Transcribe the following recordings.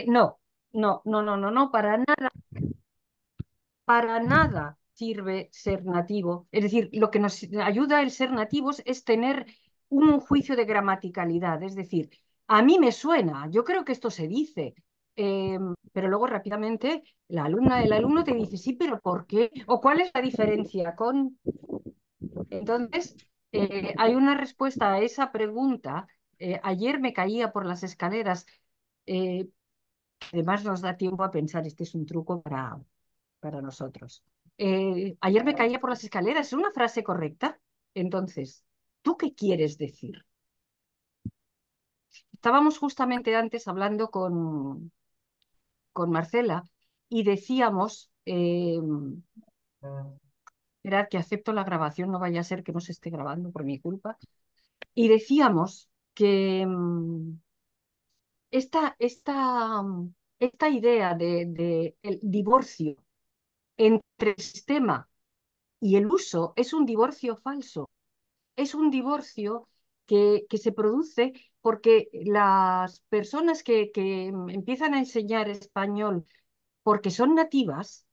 No, no, no, no, no, no, para nada sirve ser nativo. Es decir, lo que nos ayuda el ser nativos es tener un juicio de gramaticalidad. Es decir, a mí me suena, yo creo que esto se dice, pero luego rápidamente la alumna, el alumno te dice, sí, pero ¿por qué? ¿O cuál es la diferencia con? Entonces, hay una respuesta a esa pregunta. Ayer me caía por las escaleras. eh, Además, nos da tiempo a pensar, este es un truco para nosotros. Ayer me caía por las escaleras, ¿es una frase correcta? Entonces, ¿tú qué quieres decir? Estábamos justamente antes hablando con Marcela y decíamos, esperad que acepto la grabación, no vaya a ser que no se esté grabando por mi culpa, y decíamos que esta idea de el divorcio entre el sistema y el uso es un divorcio falso. Es un divorcio que se produce porque las personas que empiezan a enseñar español porque son nativas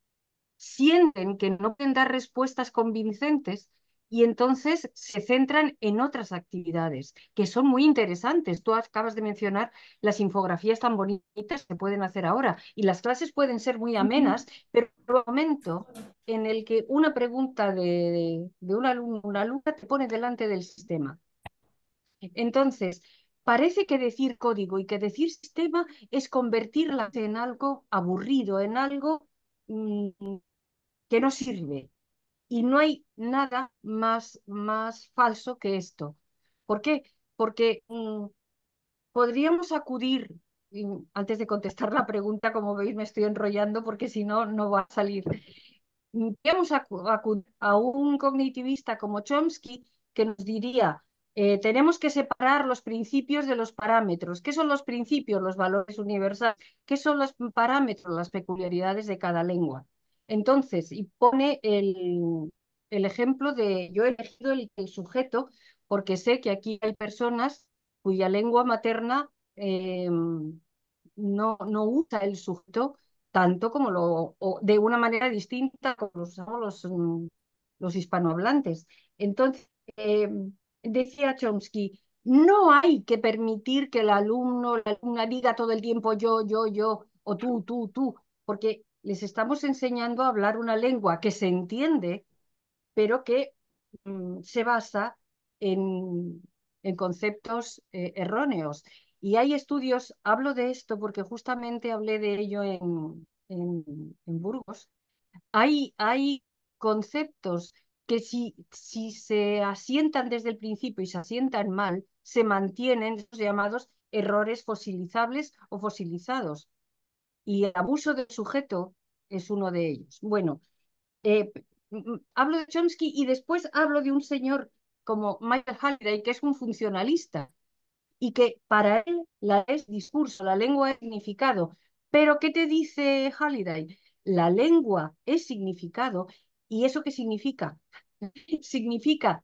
sienten que no pueden dar respuestas convincentes y entonces se centran en otras actividades que son muy interesantes. Tú acabas de mencionar las infografías tan bonitas que pueden hacer ahora y las clases pueden ser muy amenas, pero en el momento en el que una pregunta de un alumno, una alumna te pone delante del sistema. Entonces, parece que decir código y que decir sistema es convertirla en algo aburrido, en algo mm, que no sirve. Y no hay nada más falso que esto. ¿Por qué? Porque podríamos acudir, antes de contestar la pregunta, como veis me estoy enrollando porque si no, no va a salir. Podríamos acudir a un cognitivista como Chomsky que nos diría, tenemos que separar los principios de los parámetros. ¿Qué son los principios? Los valores universales. ¿Qué son los parámetros? Las peculiaridades de cada lengua. Entonces, y pone el ejemplo de, yo he elegido el sujeto porque sé que aquí hay personas cuya lengua materna no usa el sujeto tanto como o de una manera distinta como lo usamos los hispanohablantes. Entonces, eh, decía Chomsky, no hay que permitir que el alumno, la alumna diga todo el tiempo yo, o tú, porque les estamos enseñando a hablar una lengua que se entiende, pero que se basa en conceptos erróneos. Y hay estudios, hablo de esto porque justamente hablé de ello en Burgos. Hay conceptos que si se asientan desde el principio y se asientan mal, se mantienen los llamados errores fosilizables o fosilizados. Y el abuso del sujeto es uno de ellos. Bueno, eh, hablo de Chomsky y después hablo de un señor como Michael Halliday, que es un funcionalista y que para él la es discurso, la lengua es significado. Pero ¿qué te dice Halliday? La lengua es significado. ¿Y eso qué significa? Significa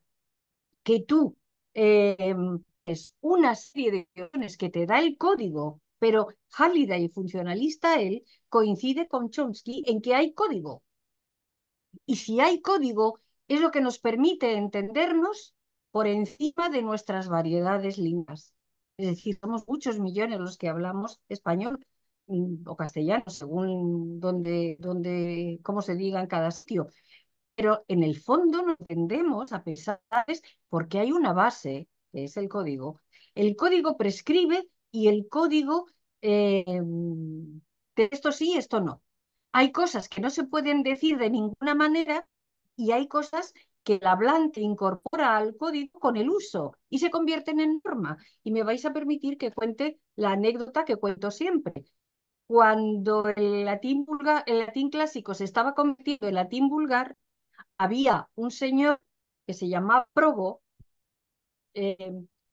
que tú es una serie de opciones que te da el código, pero Halliday, funcionalista él, coincide con Chomsky en que hay código. Y si hay código, es lo que nos permite entendernos por encima de nuestras variedades lingüísticas. Es decir, somos muchos millones los que hablamos español o castellano, según cómo se diga en cada sitio. Pero en el fondo no entendemos, a pesar de porque hay una base, que es el código. El código prescribe y el código de esto sí, esto no. Hay cosas que no se pueden decir de ninguna manera y hay cosas que el hablante incorpora al código con el uso y se convierten en norma. Y me vais a permitir que cuente la anécdota que cuento siempre. Cuando el latín clásico se estaba convirtiendo en latín vulgar, había un señor que se llamaba Probo, eh,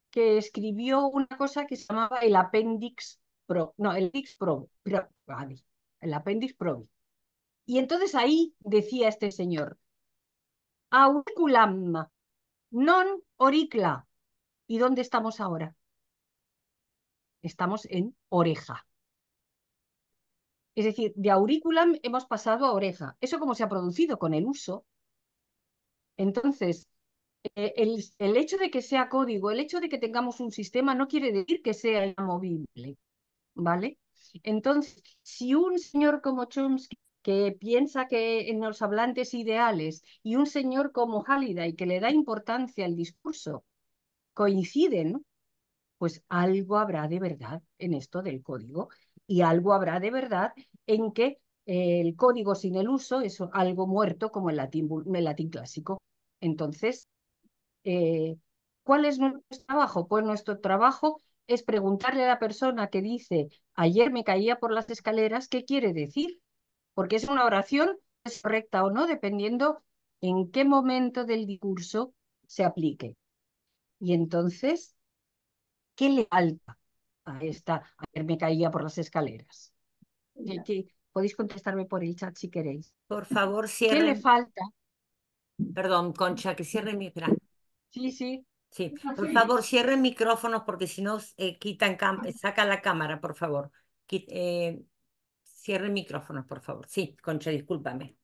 que escribió una cosa que se llamaba el Appendix Pro, no, el Appendix Pro, el Appendix Probi. Y entonces ahí decía este señor, auriculam, non oricla. ¿Y dónde estamos ahora? Estamos en oreja. Es decir, de auriculam hemos pasado a oreja. ¿Eso cómo se ha producido? Con el uso. Entonces, el hecho de que sea código, el hecho de que tengamos un sistema no quiere decir que sea inamovible, ¿vale? Entonces, si un señor como Chomsky, que piensa que en los hablantes ideales, y un señor como Halliday, que le da importancia al discurso, coinciden, pues algo habrá de verdad en esto del código y algo habrá de verdad en que el código sin el uso es algo muerto como el latín clásico. Entonces, eh, ¿cuál es nuestro trabajo? Pues nuestro trabajo es preguntarle a la persona que dice, ayer me caía por las escaleras, ¿qué quiere decir? Porque es una oración, es correcta o no, dependiendo en qué momento del discurso se aplique. Y entonces, ¿qué le falta a esta? Ayer me caía por las escaleras. Podéis contestarme por el chat si queréis. Por favor, ¿Qué le cierren, falta? perdón, Concha, que cierren mi... espera. Sí, sí. Sí, por favor, cierren micrófonos porque si no saca la cámara, por favor. Cierren micrófonos, por favor. Sí, Concha, discúlpame.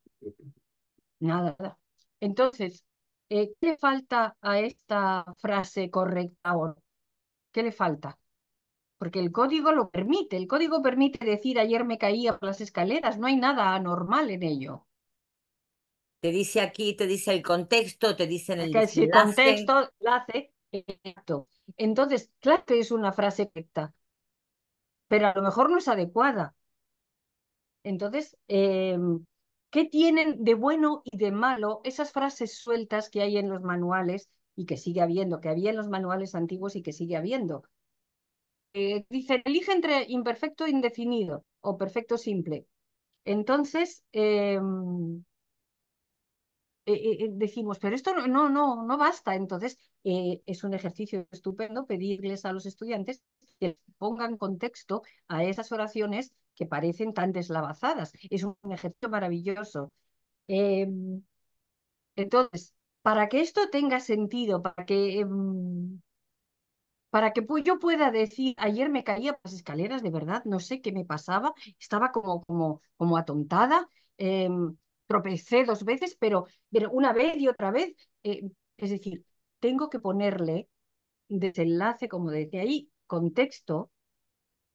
Nada, nada. Entonces, ¿qué le falta a esta frase correcta o no? ¿Qué le falta? Porque el código lo permite. El código permite decir ayer me caía por las escaleras. No hay nada anormal en ello. Te dice aquí, te dice el contexto, te dice en el Que si el desenlace. contexto la hace, exacto. Entonces, claro que es una frase correcta, pero a lo mejor no es adecuada. Entonces, ¿qué tienen de bueno y de malo esas frases sueltas que hay en los manuales y que sigue habiendo, que había en los manuales antiguos y que sigue habiendo? Dicen, elige entre imperfecto e indefinido o perfecto simple. Entonces, decimos, pero esto no basta. Entonces, es un ejercicio estupendo pedirles a los estudiantes que pongan contexto a esas oraciones que parecen tan deslavazadas. Es un ejercicio maravilloso. Eh, entonces, para que esto tenga sentido, para que yo pueda decir, ayer me caía por las escaleras, de verdad, no sé qué me pasaba, estaba como atontada, tropecé 2 veces, pero una vez y otra vez, es decir, tengo que ponerle desenlace, como decía ahí, contexto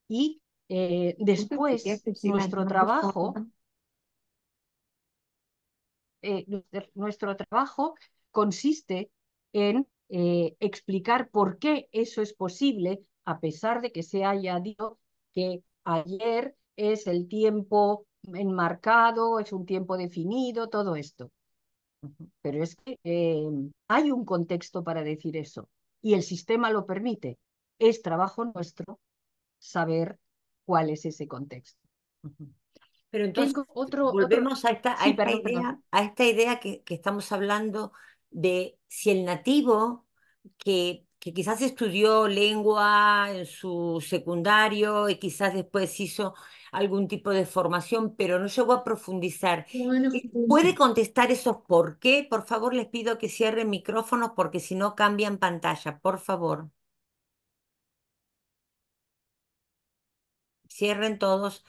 y después nuestro trabajo consiste en explicar por qué eso es posible, a pesar de que se haya dicho que ayer es el tiempo enmarcado, es un tiempo definido, todo esto. Pero es que hay un contexto para decir eso y el sistema lo permite. Es trabajo nuestro saber cuál es ese contexto. Pero entonces Tengo otro, volvemos a esta, a sí, esta perdón, perdón. idea, a esta idea que estamos hablando de si el nativo que quizás estudió lengua en su secundario y quizás después hizo algún tipo de formación, pero no llegó a profundizar. ¿Puede contestar esos por qué? Por favor, les pido que cierren micrófonos porque si no cambian pantalla, por favor. Cierren todos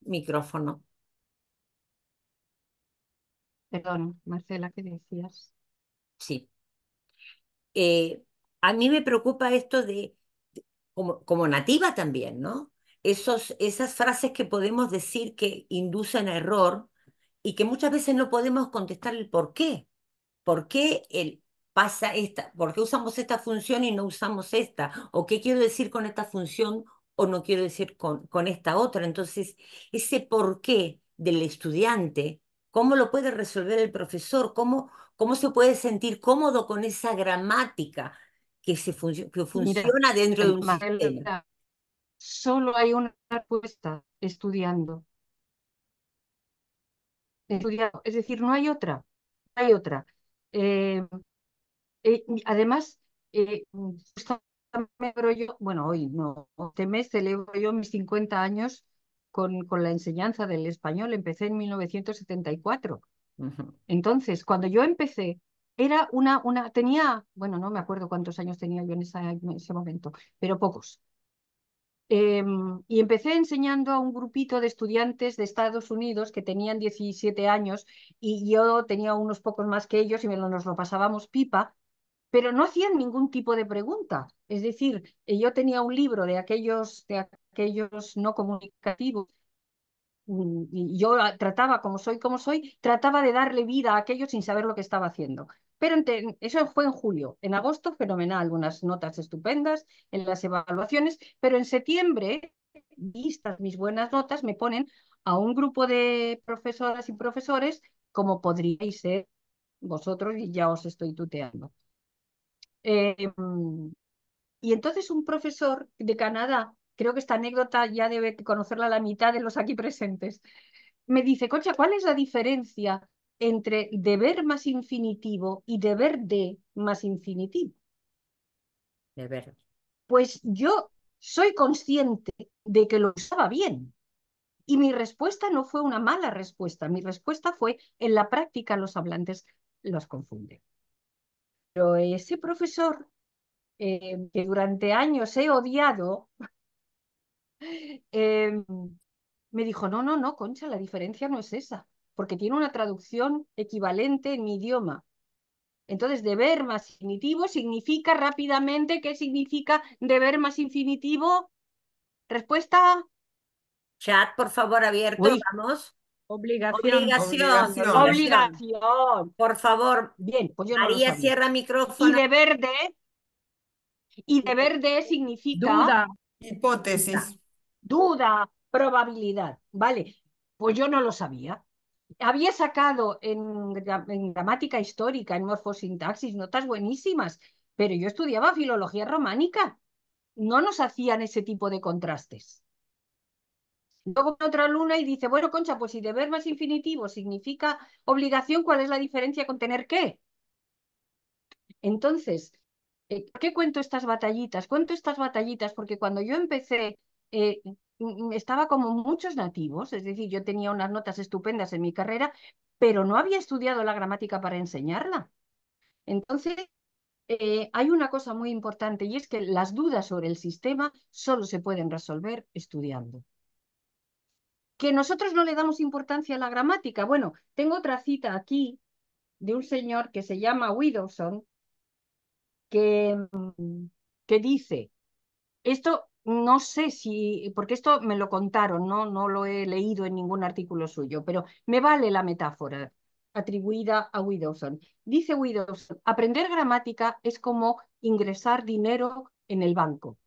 micrófono. Perdón, Marcela, ¿qué decías? Sí. eh, a mí me preocupa esto como nativa también, ¿no? Esas frases que podemos decir que inducen a error y que muchas veces no podemos contestar el por qué. ¿Por qué pasa esta? ¿Por qué usamos esta función y no usamos esta? ¿O qué quiero decir con esta función o no quiero decir con esta otra? Entonces, ese por qué del estudiante, ¿cómo lo puede resolver el profesor? ¿Cómo se puede sentir cómodo con esa gramática que Mira, funciona dentro de un sistema? Marcela, solo hay una respuesta estudiando, estudiando. Es decir, no hay otra, no hay otra. Eh, además, celebro yo, bueno, hoy no, este mes celebro yo mis 50 años con la enseñanza del español. Empecé en 1974. Ujú. Entonces, cuando yo empecé, era tenía, bueno, no me acuerdo cuántos años tenía yo en ese momento, pero pocos. Y empecé enseñando a un grupito de estudiantes de Estados Unidos que tenían 17 años y yo tenía unos pocos más que ellos y nos lo pasábamos pipa, pero no hacían ningún tipo de pregunta. Es decir, yo tenía un libro de aquellos no comunicativos y yo trataba, como soy, trataba de darle vida a aquello sin saber lo que estaba haciendo. Pero eso fue en julio. En agosto, fenomenal, unas notas estupendas en las evaluaciones, pero en septiembre, vistas mis buenas notas, me ponen a un grupo de profesoras y profesores como podríais ser vosotros y ya os estoy tuteando. Y entonces un profesor de Canadá, creo que esta anécdota ya debe conocerla la mitad de los aquí presentes, me dice, Concha, ¿cuál es la diferencia entre deber más infinitivo y deber de más infinitivo? De ver. Pues yo soy consciente de que lo usaba bien. Y mi respuesta no fue una mala respuesta, mi respuesta fue, en la práctica los hablantes los confunden. Pero ese profesor que durante años he odiado, eh, me dijo, no, no, no, Concha, la diferencia no es esa, porque tiene una traducción equivalente en mi idioma. Entonces, deber más infinitivo significa rápidamente, ¿qué significa deber más infinitivo? Respuesta, Chat, por favor, abierto, uy, vamos. Obligación. Obligación, Obligación. obligación. obligación. Por favor, Bien, pues yo no lo María, sabía. cierra Y micrófono. deber de, y deber de significa Duda. duda, Hipótesis. duda, probabilidad, ¿vale? Pues yo no lo sabía. Había sacado en gramática histórica, en morfosintaxis, notas buenísimas, pero yo estudiaba filología románica. No nos hacían ese tipo de contrastes. Luego viene otra alumna y dice, bueno, Concha, pues si deber más infinitivo significa obligación, ¿cuál es la diferencia con tener qué? Entonces, ¿por qué cuento estas batallitas? Cuento estas batallitas porque cuando yo empecé, estaba como muchos nativos, es decir, yo tenía unas notas estupendas en mi carrera, pero no había estudiado la gramática para enseñarla. Entonces, hay una cosa muy importante y es que las dudas sobre el sistema solo se pueden resolver estudiando. Que nosotros no le damos importancia a la gramática. Bueno, tengo otra cita aquí de un señor que se llama Widowson, que, que dice, esto no sé si, porque esto me lo contaron, no lo he leído en ningún artículo suyo, pero me vale la metáfora atribuida a Widowson. Dice Widowson, aprender gramática es como ingresar dinero en el banco.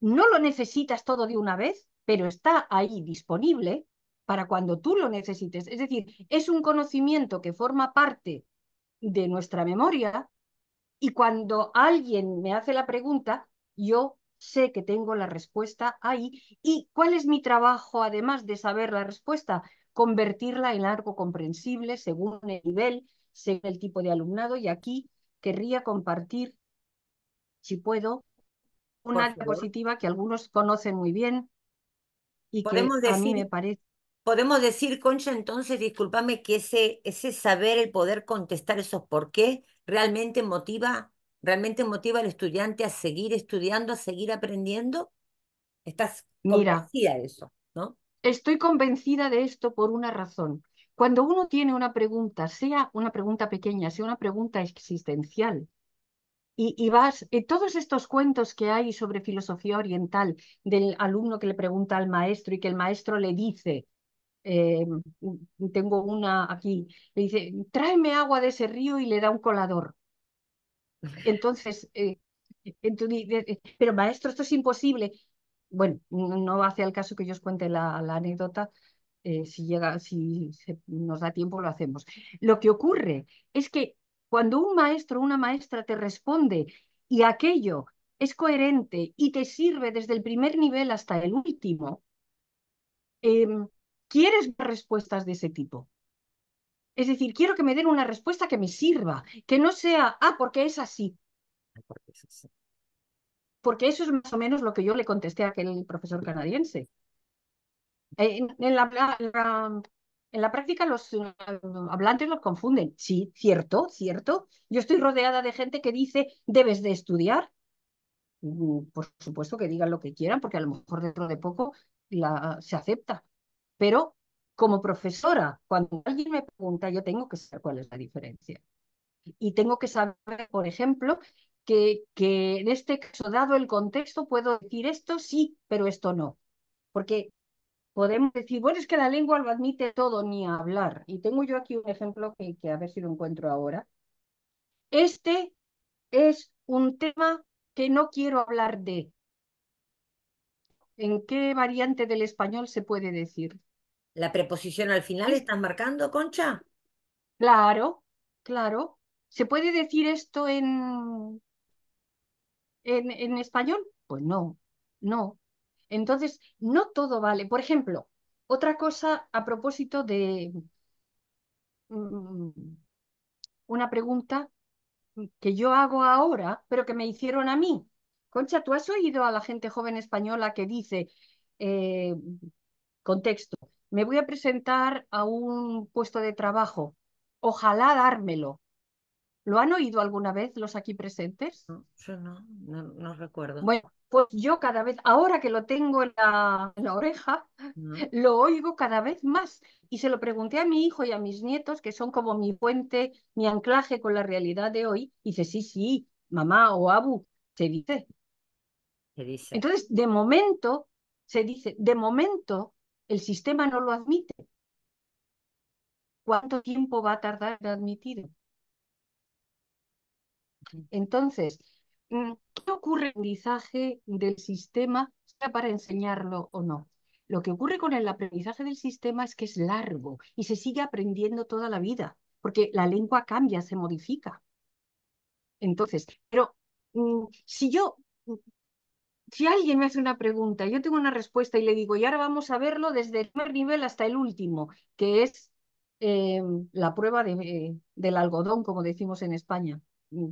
No lo necesitas todo de una vez, pero está ahí disponible para cuando tú lo necesites. Es decir, es un conocimiento que forma parte de nuestra memoria y cuando alguien me hace la pregunta, yo sé que tengo la respuesta ahí. ¿Y cuál es mi trabajo, además de saber la respuesta? Convertirla en algo comprensible según el nivel, según el tipo de alumnado. Y aquí querría compartir, si puedo, Por una favor. diapositiva que algunos conocen muy bien y que Podemos a mí me decir, parece. podemos decir, Concha, entonces, discúlpame, que ese saber, el poder contestar esos por qué, realmente motiva al estudiante a seguir estudiando, a seguir aprendiendo. Estás Mira, convencida de eso, ¿no? estoy convencida de esto por una razón. Cuando uno tiene una pregunta, sea una pregunta pequeña, sea una pregunta existencial, y vas, todos estos cuentos que hay sobre filosofía oriental, del alumno que le pregunta al maestro y que el maestro le dice, eh, tengo una aquí, le dice, tráeme agua de ese río y le da un colador. Entonces, pero maestro, esto es imposible. Bueno, no hace al caso que yo os cuente la anécdota. Si nos da tiempo, lo hacemos. Lo que ocurre es que cuando un maestro o una maestra te responde y aquello es coherente y te sirve desde el primer nivel hasta el último, quieres más respuestas de ese tipo. Es decir, quiero que me den una respuesta que me sirva, que no sea, porque es así. Porque es así. Porque eso es más o menos lo que yo le contesté a aquel profesor canadiense. En la práctica los hablantes los confunden. Sí, cierto, cierto. Yo estoy rodeada de gente que dice, debes de estudiar. Por supuesto que digan lo que quieran, porque a lo mejor dentro de poco se acepta. Pero como profesora, cuando alguien me pregunta, yo tengo que saber cuál es la diferencia. Y tengo que saber, por ejemplo, que en este caso, dado el contexto, puedo decir esto sí, pero esto no. Porque podemos decir, bueno, es que la lengua lo admite todo, ni hablar. Y tengo yo aquí un ejemplo que a ver si lo encuentro ahora. Este es un tema que no quiero hablar de. ¿En qué variante del español se puede decir? ¿La preposición al final Es, estás marcando, Concha? claro, claro. ¿Se puede decir esto en español? Pues no, no. Entonces, no todo vale. Por ejemplo, otra cosa a propósito de mm, una pregunta que yo hago ahora, pero que me hicieron a mí. Concha, ¿tú has oído a la gente joven española que dice, eh, contexto, me voy a presentar a un puesto de trabajo, ojalá dármelo? ¿Lo han oído alguna vez los aquí presentes? No, yo no recuerdo. Bueno, pues yo cada vez, ahora que lo tengo en la oreja, No, lo oigo cada vez más. Y se lo pregunté a mi hijo y a mis nietos, que son como mi puente, mi anclaje con la realidad de hoy. Y dice, sí, sí, mamá o abu, se dice. ¿qué dice? Entonces, de momento, se dice, de momento, el sistema no lo admite. ¿Cuánto tiempo va a tardar en admitirlo? Entonces, ¿qué ocurre en el aprendizaje del sistema, sea para enseñarlo o no? Lo que ocurre con el aprendizaje del sistema es que es largo y se sigue aprendiendo toda la vida, porque la lengua cambia, se modifica. Entonces, pero si yo, si alguien me hace una pregunta, yo tengo una respuesta y le digo, y ahora vamos a verlo desde el primer nivel hasta el último, que es eh, la prueba del algodón, como decimos en España,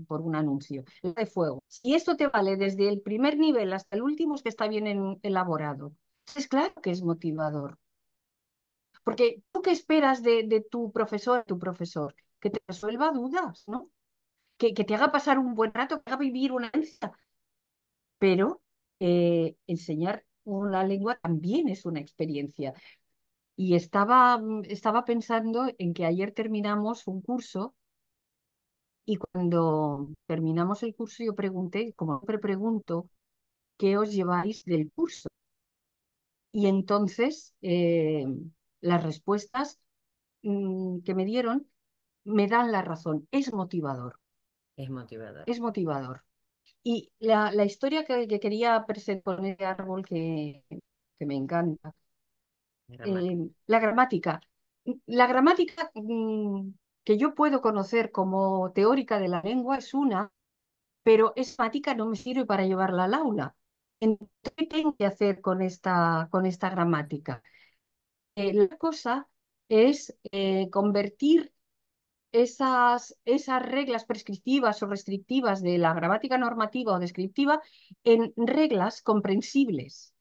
por un anuncio, la de fuego. Si esto te vale desde el primer nivel hasta el último, es que está bien elaborado. Es claro que es motivador. Porque tú qué esperas de tu profesor, que te resuelva dudas, ¿no? Que te haga pasar un buen rato, que haga vivir una ansia, pero enseñar una lengua también es una experiencia. Y estaba pensando en que ayer terminamos un curso y cuando terminamos el curso yo pregunté, como siempre pregunto, ¿qué os lleváis del curso? Y entonces las respuestas que me dieron me dan la razón. Es motivador, Es motivador. es motivador. Y la historia que quería presentar con el árbol que me encanta, la gramática. La gramática que yo puedo conocer como teórica de la lengua es una, pero esa gramática no me sirve para llevarla al aula. Entonces, ¿qué tengo que hacer con esta gramática? La cosa es convertir esas reglas prescriptivas o restrictivas de la gramática normativa o descriptiva en reglas comprensibles.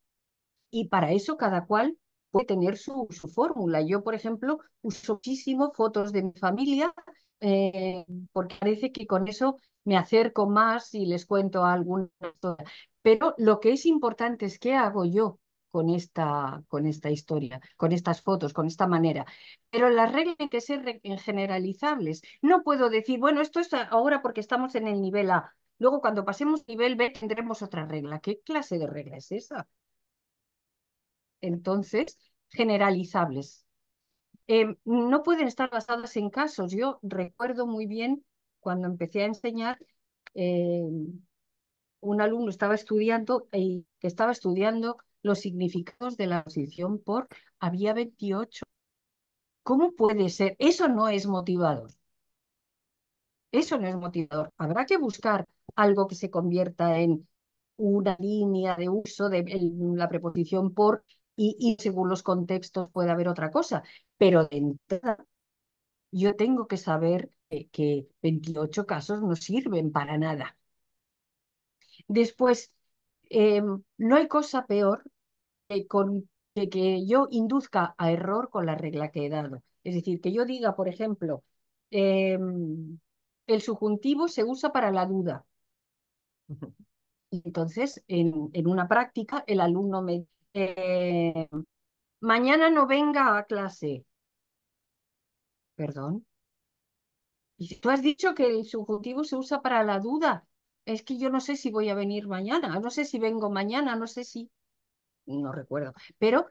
Y para eso cada cual puede tener su fórmula. Yo, por ejemplo, uso muchísimo fotos de mi familia eh, porque parece que con eso me acerco más y les cuento alguna historia. Pero lo que es importante es qué hago yo con esta historia, con estas fotos, con esta manera. Pero las reglas tienen que ser generalizables. No puedo decir, bueno, esto es ahora porque estamos en el nivel A. Luego, cuando pasemos nivel B, tendremos otra regla. ¿Qué clase de regla es esa? Entonces, generalizables. No pueden estar basadas en casos. Yo recuerdo muy bien cuando empecé a enseñar, eh, un alumno que estaba estudiando los significados de la posición por, había 28. ¿Cómo puede ser? Eso no es motivador. Eso no es motivador. Habrá que buscar algo que se convierta en una línea de uso de la preposición por y según los contextos puede haber otra cosa. Pero de entrada, yo tengo que saber que 28 casos no sirven para nada. Después, no hay cosa peor que yo induzca a error con la regla que he dado. Es decir, que yo diga, por ejemplo, el subjuntivo se usa para la duda. Y entonces, en una práctica, el alumno me dice, mañana no venga a clase. Perdón. Y tú has dicho que el subjuntivo se usa para la duda. Es que yo no sé si voy a venir mañana, no sé si vengo mañana, no sé si... No recuerdo. Pero,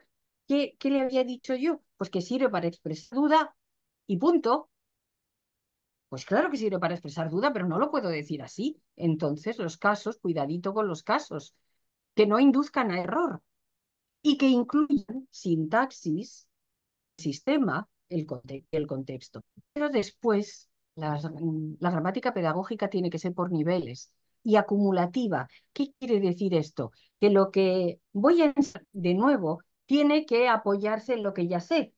¿qué le había dicho yo? Pues que sirve para expresar duda y punto. Pues claro que sirve para expresar duda, pero no lo puedo decir así. Entonces, los casos, cuidadito con los casos, que no induzcan a error y que incluyan sintaxis, sistema, el contexto. Pero después, la gramática pedagógica tiene que ser por niveles y acumulativa. ¿Qué quiere decir esto? Que lo que voy a enseñar de nuevo tiene que apoyarse en lo que ya sé.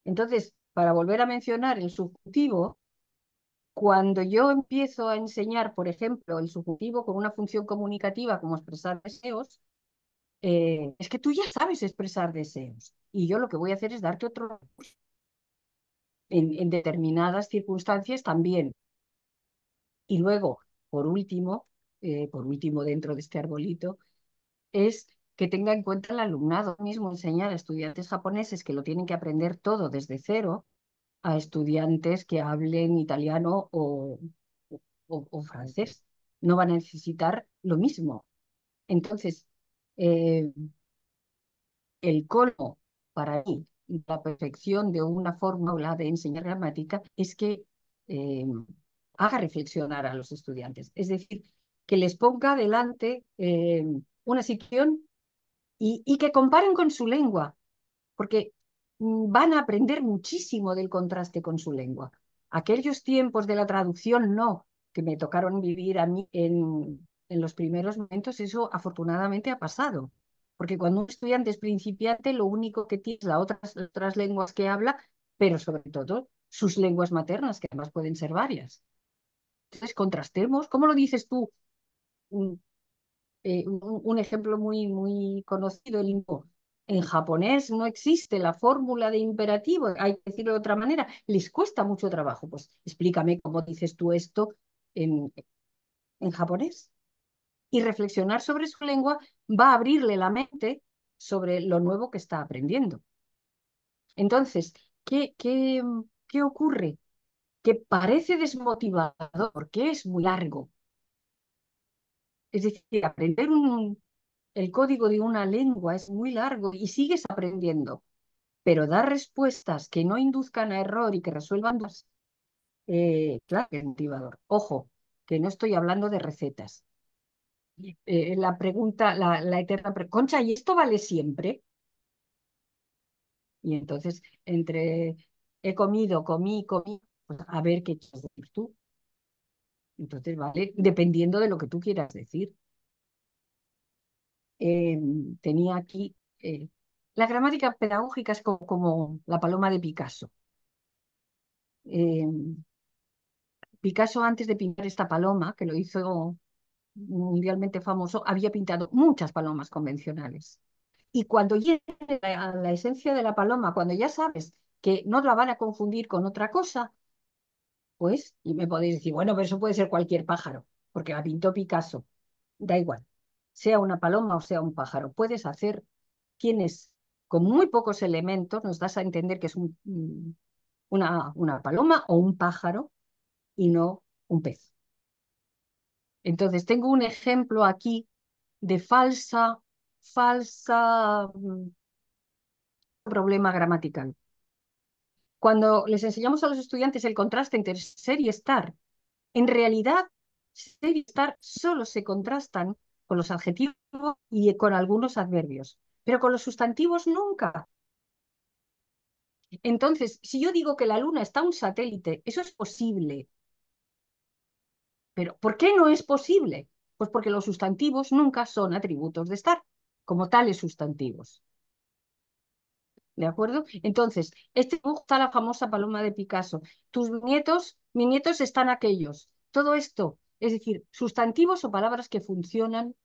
Entonces, para volver a mencionar el subjuntivo, cuando yo empiezo a enseñar, por ejemplo, el subjuntivo con una función comunicativa como expresar deseos, es que tú ya sabes expresar deseos y yo lo que voy a hacer es darte otro en determinadas circunstancias también. Y luego, por último dentro de este arbolito, es que tenga en cuenta el alumnado mismo, enseñar a estudiantes japoneses que lo tienen que aprender todo desde cero, a estudiantes que hablen italiano o francés. No van a necesitar lo mismo. Entonces, eh, el colmo para mí, la perfección de una fórmula de enseñar gramática es que eh, haga reflexionar a los estudiantes. Es decir, que les ponga delante una situación y que comparen con su lengua, porque van a aprender muchísimo del contraste con su lengua. Aquellos tiempos de la traducción no, que me tocaron vivir a mí en los primeros momentos, eso afortunadamente ha pasado. Porque cuando un estudiante es principiante, lo único que tiene es las otras lenguas que habla, pero sobre todo sus lenguas maternas, que además pueden ser varias. Entonces, contrastemos. ¿Cómo lo dices tú? Un ejemplo muy conocido, el impo. En japonés no existe la fórmula de imperativo, hay que decirlo de otra manera, les cuesta mucho trabajo. Pues explícame cómo dices tú esto en japonés. Y reflexionar sobre su lengua va a abrirle la mente sobre lo nuevo que está aprendiendo. Entonces, ¿qué ocurre? Que parece desmotivador porque es muy largo. Es decir, aprender el código de una lengua es muy largo y sigues aprendiendo, pero dar respuestas que no induzcan a error y que resuelvan dudas, claro que es motivador. Ojo, que no estoy hablando de recetas. La pregunta, la eterna pregunta, Concha, ¿y esto vale siempre? Y entonces, entre he comido, comí, pues a ver qué quieres decir tú. Entonces, vale, dependiendo de lo que tú quieras decir. Tenía aquí, la gramática pedagógica es como la paloma de Picasso. Eh, Picasso, antes de pintar esta paloma, que lo hizo mundialmente famoso, había pintado muchas palomas convencionales. Y cuando llega a la esencia de la paloma, cuando ya sabes que no la van a confundir con otra cosa, pues, y me podéis decir, bueno, pero eso puede ser cualquier pájaro, porque la pintó Picasso. Da igual, sea una paloma o sea un pájaro. Puedes hacer, tienes con muy pocos elementos, nos das a entender que es una paloma o un pájaro y no un pez. Entonces, tengo un ejemplo aquí de falsa problema gramatical. Cuando les enseñamos a los estudiantes el contraste entre ser y estar, en realidad ser y estar solo se contrastan con los adjetivos y con algunos adverbios, pero con los sustantivos nunca. Entonces, si yo digo que la Luna está un satélite, eso es posible. Pero ¿por qué no es posible? Pues porque los sustantivos nunca son atributos de estar, como tales sustantivos. ¿De acuerdo? Entonces, este dibujo está la famosa paloma de Picasso. Mis nietos están aquellos. Todo esto, es decir, sustantivos o palabras que funcionan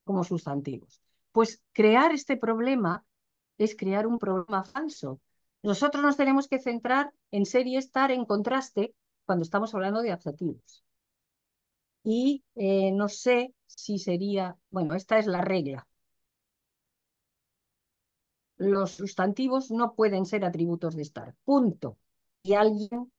como sustantivos. Pues crear este problema es crear un problema falso. Nosotros nos tenemos que centrar en ser y estar en contraste cuando estamos hablando de adjetivos. y no sé si sería, bueno, esta es la regla. Los sustantivos no pueden ser atributos de estar, punto. Y alguien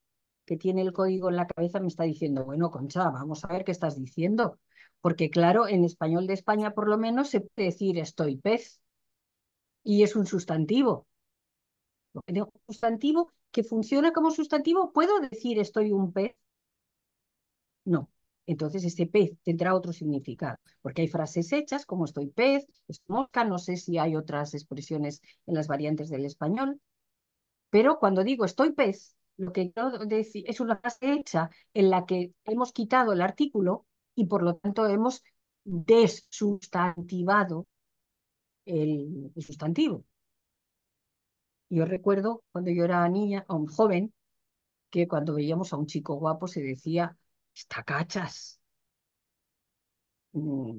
que tiene el código en la cabeza me está diciendo, bueno, Concha, vamos a ver qué estás diciendo. Porque claro, en español de España por lo menos se puede decir estoy pez y es un sustantivo. Un sustantivo que funciona como sustantivo, ¿puedo decir estoy un pez? No. Entonces este pez tendrá otro significado, porque hay frases hechas como estoy pez, estoy mosca, no sé si hay otras expresiones en las variantes del español, pero cuando digo estoy pez, lo que quiero decir es una frase hecha en la que hemos quitado el artículo y por lo tanto hemos desustantivado el sustantivo. Yo recuerdo cuando yo era niña, o un joven, que cuando veíamos a un chico guapo se decía, está cachas. Mm,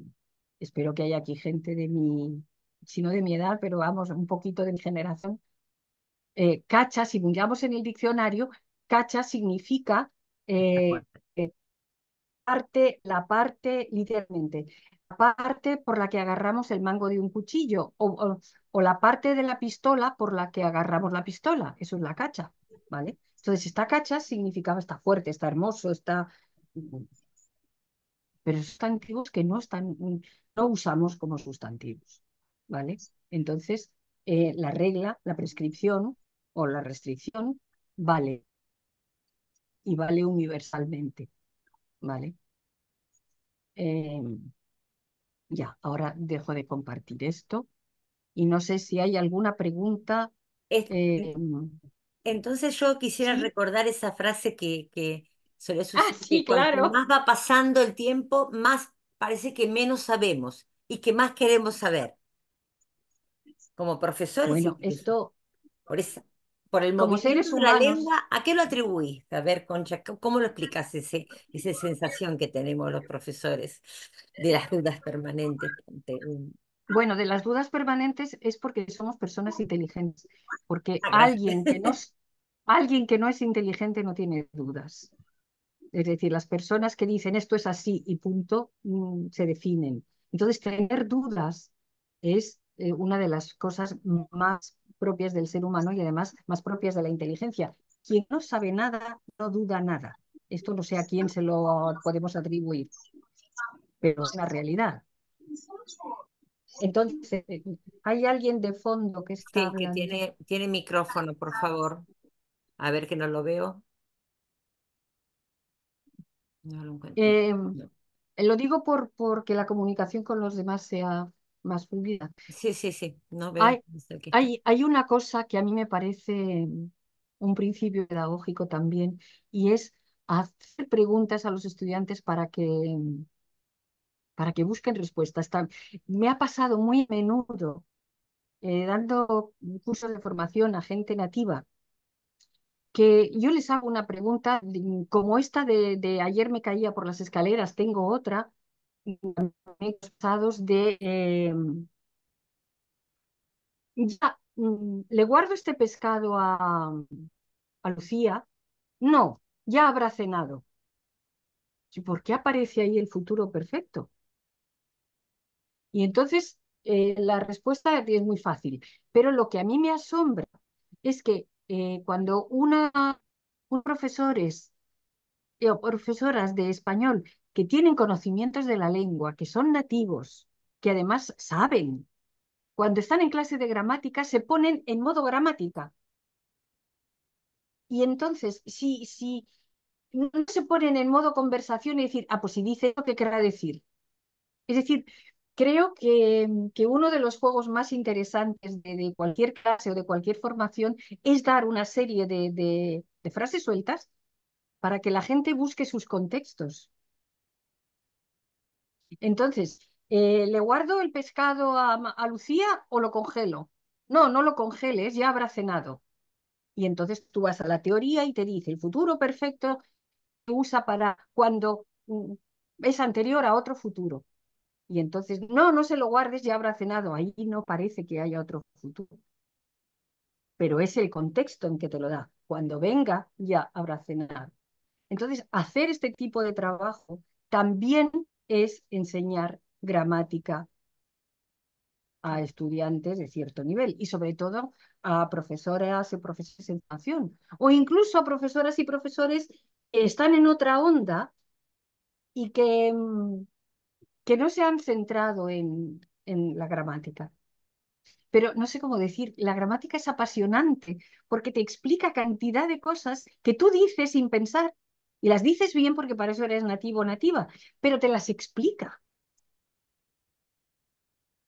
espero que haya aquí gente de mi, si no de mi edad, pero vamos, un poquito de mi generación. Cacha, si miramos en el diccionario, cacha significa eh, la parte, literalmente, la parte por la que agarramos el mango de un cuchillo o la parte de la pistola por la que agarramos la pistola. Eso es la cacha, ¿vale? Entonces, esta cacha significaba está fuerte, está hermoso, está... Pero sustantivos que no usamos como sustantivos, ¿vale? Entonces, la regla, la prescripción o la restricción vale y vale universalmente, ¿vale? Eh, ya, ahora dejo de compartir esto y no sé si hay alguna pregunta. Es- eh, Entonces yo quisiera ¿Sí? recordar esa frase que suele Ah, suceder, que sí, cuanto claro. más va pasando el tiempo, más parece que menos sabemos y que más queremos saber, como profesores Bueno, incluso. esto, Por esa, por el como movimiento seres de la humanos, lengua, ¿a qué lo atribuís? A ver, Concha, ¿cómo lo explicas esa sensación que tenemos los profesores de las dudas permanentes ante bueno, de las dudas permanentes es porque somos personas inteligentes, porque Ah, gracias. alguien que no es inteligente no tiene dudas. Es decir, las personas que dicen esto es así y punto, se definen. Entonces, tener dudas es una de las cosas más propias del ser humano y además más propias de la inteligencia. Quien no sabe nada, no duda nada. Esto no sé a quién se lo podemos atribuir, pero es una realidad. Entonces, hay alguien de fondo que está Sí, que hablando. tiene micrófono, por favor. A ver que no lo veo. No lo encuentro. Eh, No. lo digo porque la comunicación con los demás sea más fluida. Sí, sí, sí, no veo. Hay, Es el que está. hay una cosa que a mí me parece un principio pedagógico también, y es hacer preguntas a los estudiantes para que busquen respuestas. Me ha pasado muy a menudo dando cursos de formación a gente nativa, que yo les hago una pregunta como esta de ayer me caía por las escaleras, tengo otra, pasados de ya, le guardo este pescado a Lucía. No, ya habrá cenado. ¿Y por qué aparece ahí el futuro perfecto? Y entonces la respuesta es muy fácil. Pero lo que a mí me asombra es que cuando un profesores o profesoras de español que tienen conocimientos de la lengua, que son nativos, que además saben, cuando están en clase de gramática se ponen en modo gramática. Y entonces, si no se ponen en modo conversación y decir, ah, pues si dice lo que querrá decir. Es decir, creo que uno de los juegos más interesantes de cualquier clase o de cualquier formación es dar una serie de frases sueltas para que la gente busque sus contextos. Entonces, ¿le guardo el pescado a Lucía o lo congelo? No, no lo congeles, ya habrá cenado. Y entonces tú vas a la teoría y te dice, el futuro perfecto se usa para cuando es anterior a otro futuro. Y entonces, no, no se lo guardes, ya habrá cenado. Ahí no parece que haya otro futuro. Pero es el contexto en que te lo da. Cuando venga, ya habrá cenado. Entonces, hacer este tipo de trabajo también es enseñar gramática a estudiantes de cierto nivel y sobre todo a profesoras y profesores en formación o incluso a profesoras y profesores que están en otra onda y que no se han centrado en la gramática. Pero no sé cómo decir, la gramática es apasionante porque te explica cantidad de cosas que tú dices sin pensar y las dices bien porque para eso eres nativo o nativa, pero te las explica.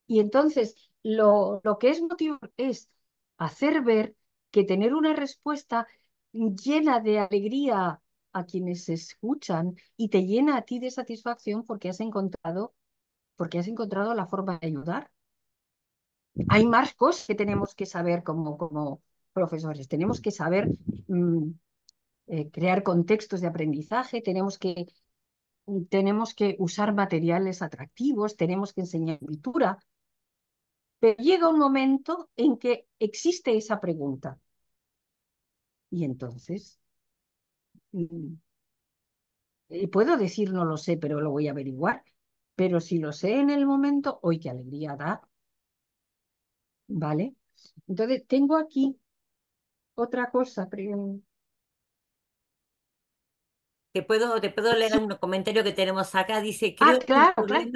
Y entonces lo que es motivo es hacer ver que tener una respuesta llena de alegría a quienes escuchan y te llena a ti de satisfacción porque has encontrado la forma de ayudar. Hay más cosas que tenemos que saber como profesores. Tenemos que saber crear contextos de aprendizaje, tenemos que usar materiales atractivos, tenemos que enseñar cultura. Pero llega un momento en que existe esa pregunta. Y entonces, mm, puedo decir no lo sé, pero lo voy a averiguar. Pero si lo sé en el momento, ¡hoy qué alegría da! ¿Vale? Entonces, tengo aquí otra cosa. Te puedo leer Sí. un comentario que tenemos acá. Dice, Ah, claro, claro.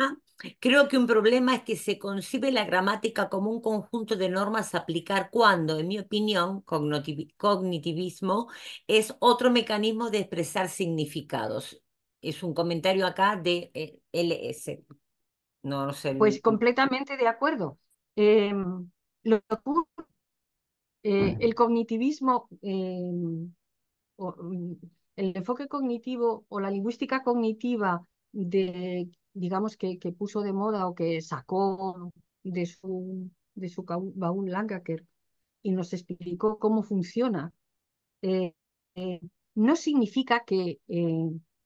creo que un problema es que se concibe la gramática como un conjunto de normas a aplicar cuando, en mi opinión, cognitivismo es otro mecanismo de expresar significados. Es un comentario acá de LS. No, no sé. Pues completamente de acuerdo. Eh, lo que ocurre, el cognitivismo, el enfoque cognitivo o la lingüística cognitiva digamos, que puso de moda o que sacó de su baúl Langacker y nos explicó cómo funciona, eh, eh, no significa que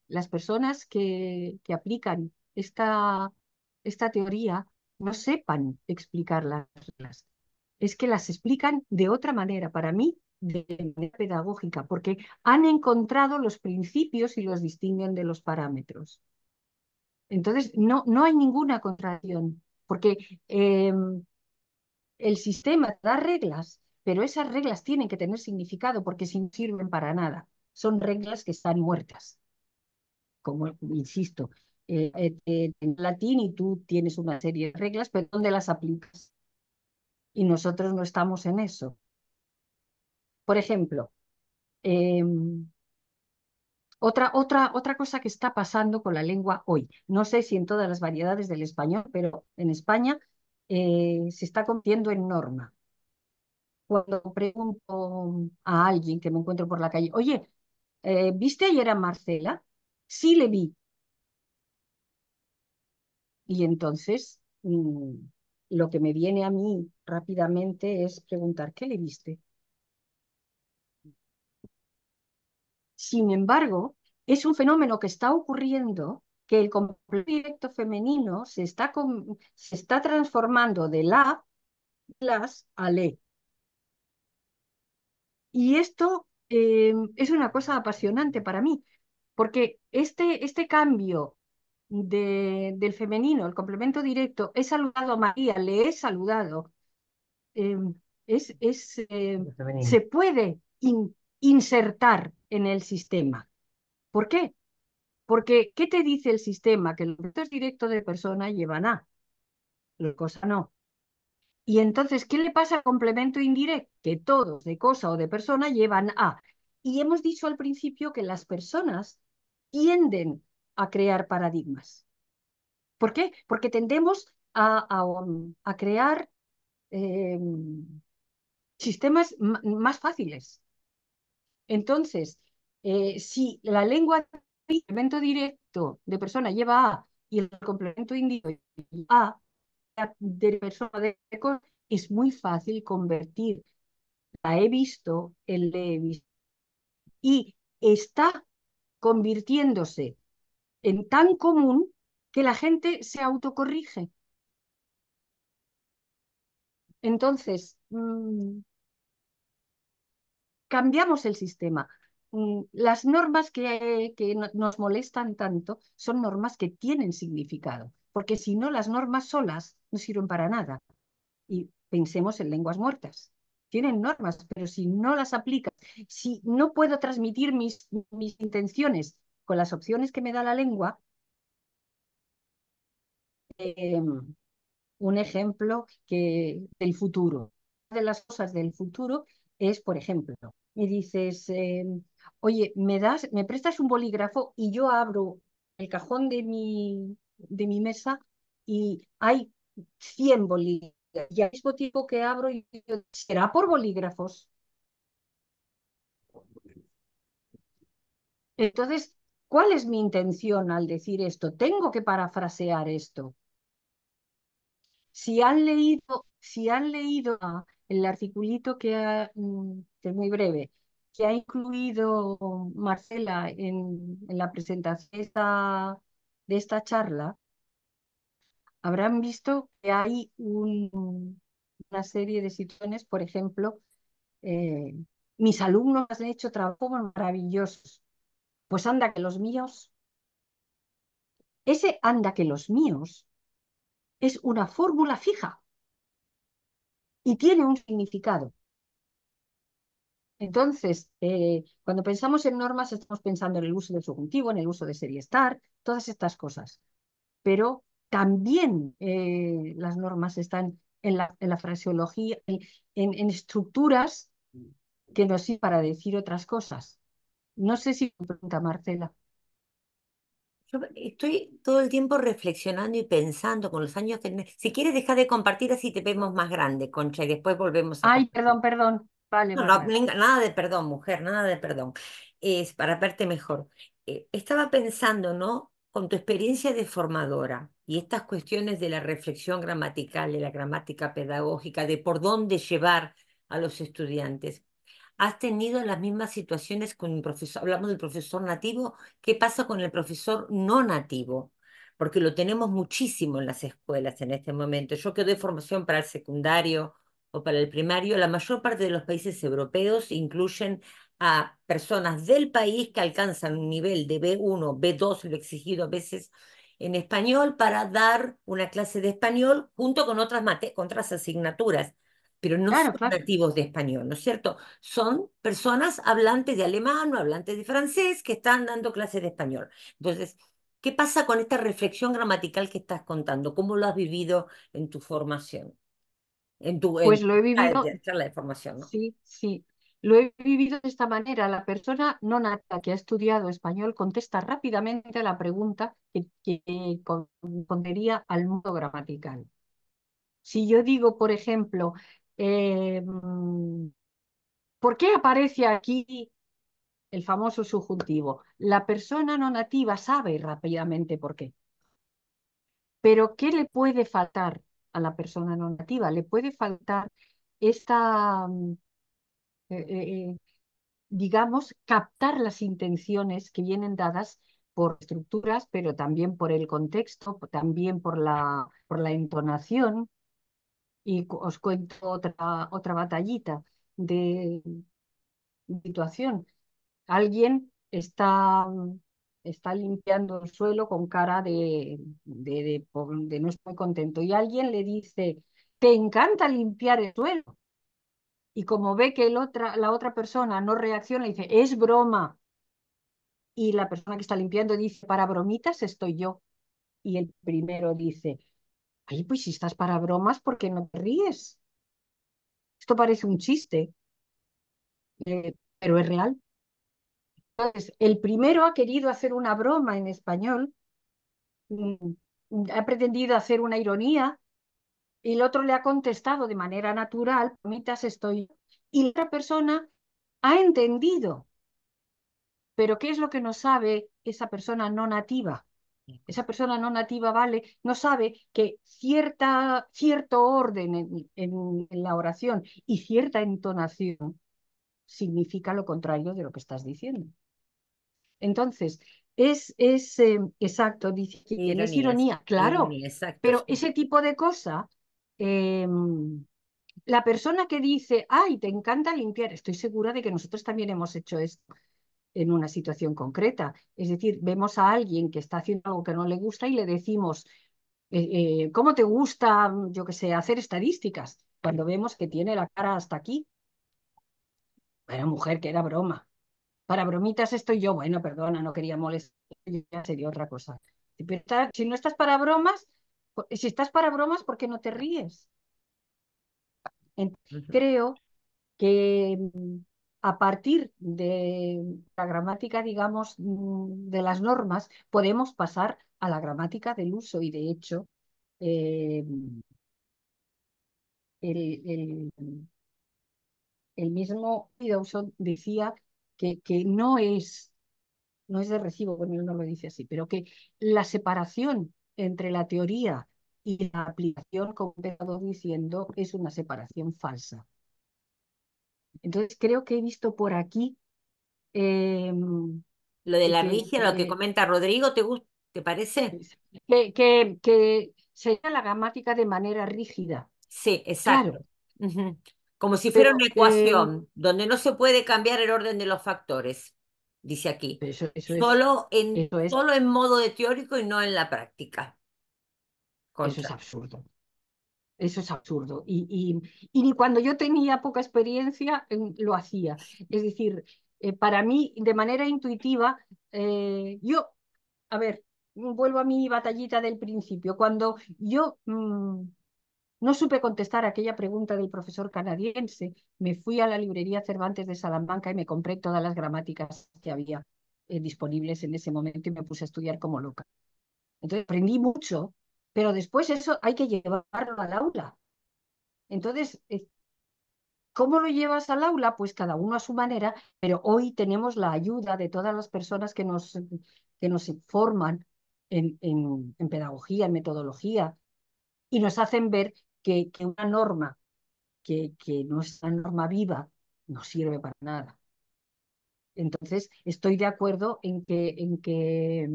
las personas que aplican esta teoría no sepan explicar las reglas. Es que las explican de otra manera, para mí, de manera pedagógica, porque han encontrado los principios y los distinguen de los parámetros. Entonces, no hay ninguna contradicción, porque el sistema da reglas, pero esas reglas tienen que tener significado porque si no sirven para nada. Son reglas que están muertas, como insisto, en latín y tú tienes una serie de reglas, pero ¿dónde las aplicas? Y nosotros no estamos en eso. Por ejemplo, eh, otra cosa que está pasando con la lengua hoy, no sé si en todas las variedades del español, pero en España se está convirtiendo en norma. Cuando pregunto a alguien que me encuentro por la calle, oye, ¿viste ayer a Marcela? Sí, le vi. Y entonces lo que me viene a mí rápidamente es preguntar, ¿qué le viste? Sin embargo, es un fenómeno que está ocurriendo que el complemento directo femenino se está transformando de las a le. Y esto es una cosa apasionante para mí, porque este cambio del femenino, el complemento directo, he saludado a María, le he saludado, eh, se puede insertar en el sistema. ¿Por qué? Porque, ¿qué te dice el sistema? Que los objetos directos de persona llevan a, la cosa no. Y entonces, ¿qué le pasa al complemento indirecto? Que todos de cosa o de persona llevan a. Y hemos dicho al principio que las personas tienden a crear paradigmas. ¿Por qué? Porque tendemos a crear eh, sistemas más fáciles. Entonces, si la lengua, el complemento directo de persona lleva a y el complemento indirecto lleva a, de persona de cosa, es muy fácil convertir la he visto en le he visto. Y está convirtiéndose en tan común que la gente se autocorrige. Entonces, cambiamos el sistema. las normas que nos molestan tanto son normas que tienen significado, porque si no, las normas solas no sirven para nada. Y pensemos en lenguas muertas. Tienen normas, pero si no las aplicas, si no puedo transmitir mis intenciones con las opciones que me da la lengua, eh, un ejemplo del futuro. Una de las cosas del futuro es, por ejemplo, me dices, oye, me prestas un bolígrafo y yo abro el cajón de mi mesa y hay 100 bolígrafos. Y al mismo tiempo que abro, ¿será por bolígrafos? Entonces, ¿cuál es mi intención al decir esto? Tengo que parafrasear esto. Si han leído el articulito que es muy breve, que ha incluido Marcela en la presentación de esta charla, habrán visto que hay una serie de situaciones, por ejemplo, eh, mis alumnos han hecho trabajos maravillosos. Pues anda que los míos, ese anda que los míos es una fórmula fija y tiene un significado. Entonces, cuando pensamos en normas, estamos pensando en el uso del subjuntivo, en el uso de ser y estar, todas estas cosas. Pero también las normas están en la fraseología, en estructuras que nos sirven para decir otras cosas. No sé si me pregunta Marcela. Yo estoy todo el tiempo reflexionando y pensando con los años que... Si quieres, dejar de compartir así te vemos más grande, Concha, y después volvemos a Ay, compartir. perdón, perdón. Vale, No, no, vale. nada de perdón, mujer, nada de perdón. Es para verte mejor. Estaba pensando, ¿no? Con tu experiencia de formadora y estas cuestiones de la reflexión gramatical, de la gramática pedagógica, de por dónde llevar a los estudiantes. ¿Has tenido las mismas situaciones con un profesor? Hablamos del profesor nativo. ¿Qué pasa con el profesor no nativo? Porque lo tenemos muchísimo en las escuelas en este momento. Yo que doy formación para el secundario o para el primario, la mayor parte de los países europeos incluyen a personas del país que alcanzan un nivel de B1, B2, lo exigido a veces en español, para dar una clase de español junto con con otras asignaturas, pero no Claro, son claro. nativos de español, ¿no es cierto? Son personas hablantes de alemán o hablantes de francés que están dando clases de español. Entonces, ¿qué pasa con esta reflexión gramatical que estás contando? ¿Cómo lo has vivido en tu formación? En Pues tu lo he vivido. charla de formación, ¿no? Sí, sí. Lo he vivido de esta manera. La persona no nata que ha estudiado español contesta rápidamente a la pregunta que correspondería al modo gramatical. Si yo digo, por ejemplo, ¿por qué aparece aquí el famoso subjuntivo? La persona no nativa sabe rápidamente por qué. Pero ¿qué le puede faltar a la persona no nativa? Le puede faltar esta, eh, eh, digamos, captar las intenciones que vienen dadas por estructuras, pero también por el contexto, también por la entonación. Y os cuento otra batallita de situación. Alguien está limpiando el suelo con cara de no estoy contento y alguien le dice, ¿te encanta limpiar el suelo? Y como ve que la otra persona no reacciona, dice, es broma. Y la persona que está limpiando dice, para bromitas estoy yo. Y el primero dice, ay, pues si estás para bromas, ¿por qué no te ríes? Esto parece un chiste, pero es real. Entonces, el primero ha querido hacer una broma en español, mm, ha pretendido hacer una ironía, y el otro le ha contestado de manera natural, bromitas estoy yo. Y la otra persona ha entendido, pero ¿qué es lo que no sabe esa persona no nativa? Esa persona no nativa, vale, no sabe que cierto orden en la oración y cierta entonación significa lo contrario de lo que estás diciendo. Entonces, es exacto, dice quién es ironía, claro, Ironía, exacto, pero sí. ese tipo de cosa, eh, la persona que dice, ay, te encanta limpiar, estoy segura de que nosotros también hemos hecho esto. en una situación concreta. Es decir, vemos a alguien que está haciendo algo que no le gusta y le decimos, ¿cómo te gusta, yo qué sé, hacer estadísticas? Cuando vemos que tiene la cara hasta aquí. Era mujer, que era broma. Para bromitas estoy yo, bueno, perdona, no quería molestar, ya sería otra cosa. Pero si no estás para bromas, si estás para bromas, ¿por qué no te ríes? Creo que a partir de la gramática, digamos, de las normas, podemos pasar a la gramática del uso y de hecho eh, el, el- el mismo Dawson decía que no es de recibo, bueno, él no lo dice así, pero que la separación entre la teoría y la aplicación, como he estado diciendo, es una separación falsa. Entonces creo que he visto por aquí eh, Lo de la que, rigia, lo que comenta Rodrigo, ¿te parece? que sería la gramática de manera rígida. Sí, exacto. Claro, Ujú. Como si fuera una pero ecuación donde no se puede cambiar el orden de los factores, dice aquí. eso Solo en modo de teórico y no en la práctica. es Contra. absurdo. Eso es absurdo. Y ni cuando yo tenía poca experiencia lo hacía. Es decir, para mí, de manera intuitiva, yo, a ver, vuelvo a mi batallita del principio. Cuando yo no supe contestar aquella pregunta del profesor canadiense, me fui a la librería Cervantes de Salamanca y me compré todas las gramáticas que había disponibles en ese momento y me puse a estudiar como loca. Entonces aprendí mucho, pero después eso hay que llevarlo al aula. Entonces, ¿cómo lo llevas al aula? Pues cada uno a su manera, pero hoy tenemos la ayuda de todas las personas que nos forman en pedagogía, en metodología, y nos hacen ver que una norma, que no es una norma viva, no sirve para nada. Entonces, estoy de acuerdo en que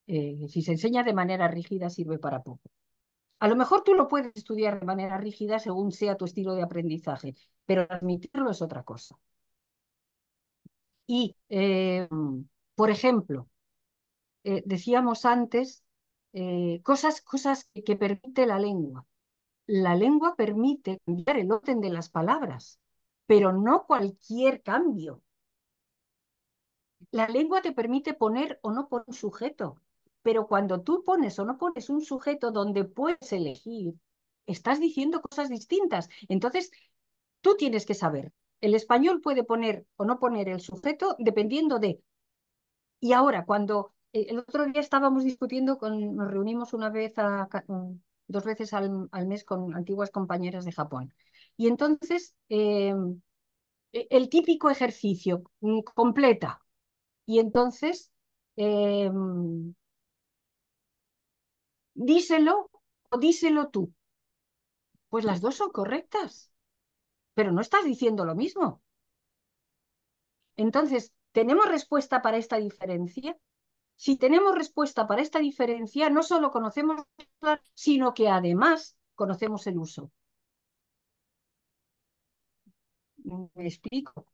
si se enseña de manera rígida, sirve para poco. A lo mejor tú lo puedes estudiar de manera rígida según sea tu estilo de aprendizaje, pero transmitirlo es otra cosa. Y, por ejemplo, decíamos antes cosas que permite la lengua. La lengua permite cambiar el orden de las palabras, pero no cualquier cambio. La lengua te permite poner o no poner un sujeto, pero cuando tú pones o no pones un sujeto donde puedes elegir, estás diciendo cosas distintas. Entonces, tú tienes que saber. El español puede poner o no poner el sujeto dependiendo de. Y ahora, cuando el otro día estábamos discutiendo, nos reunimos una vez, dos veces al mes con antiguas compañeras de Japón. Y entonces, el típico ejercicio, completa. Y entonces, eh, díselo o díselo tú. Pues las dos son correctas, pero no estás diciendo lo mismo. Entonces, ¿tenemos respuesta para esta diferencia? Si tenemos respuesta para esta diferencia, no solo conocemos, sino que además conocemos el uso. ¿Me explico?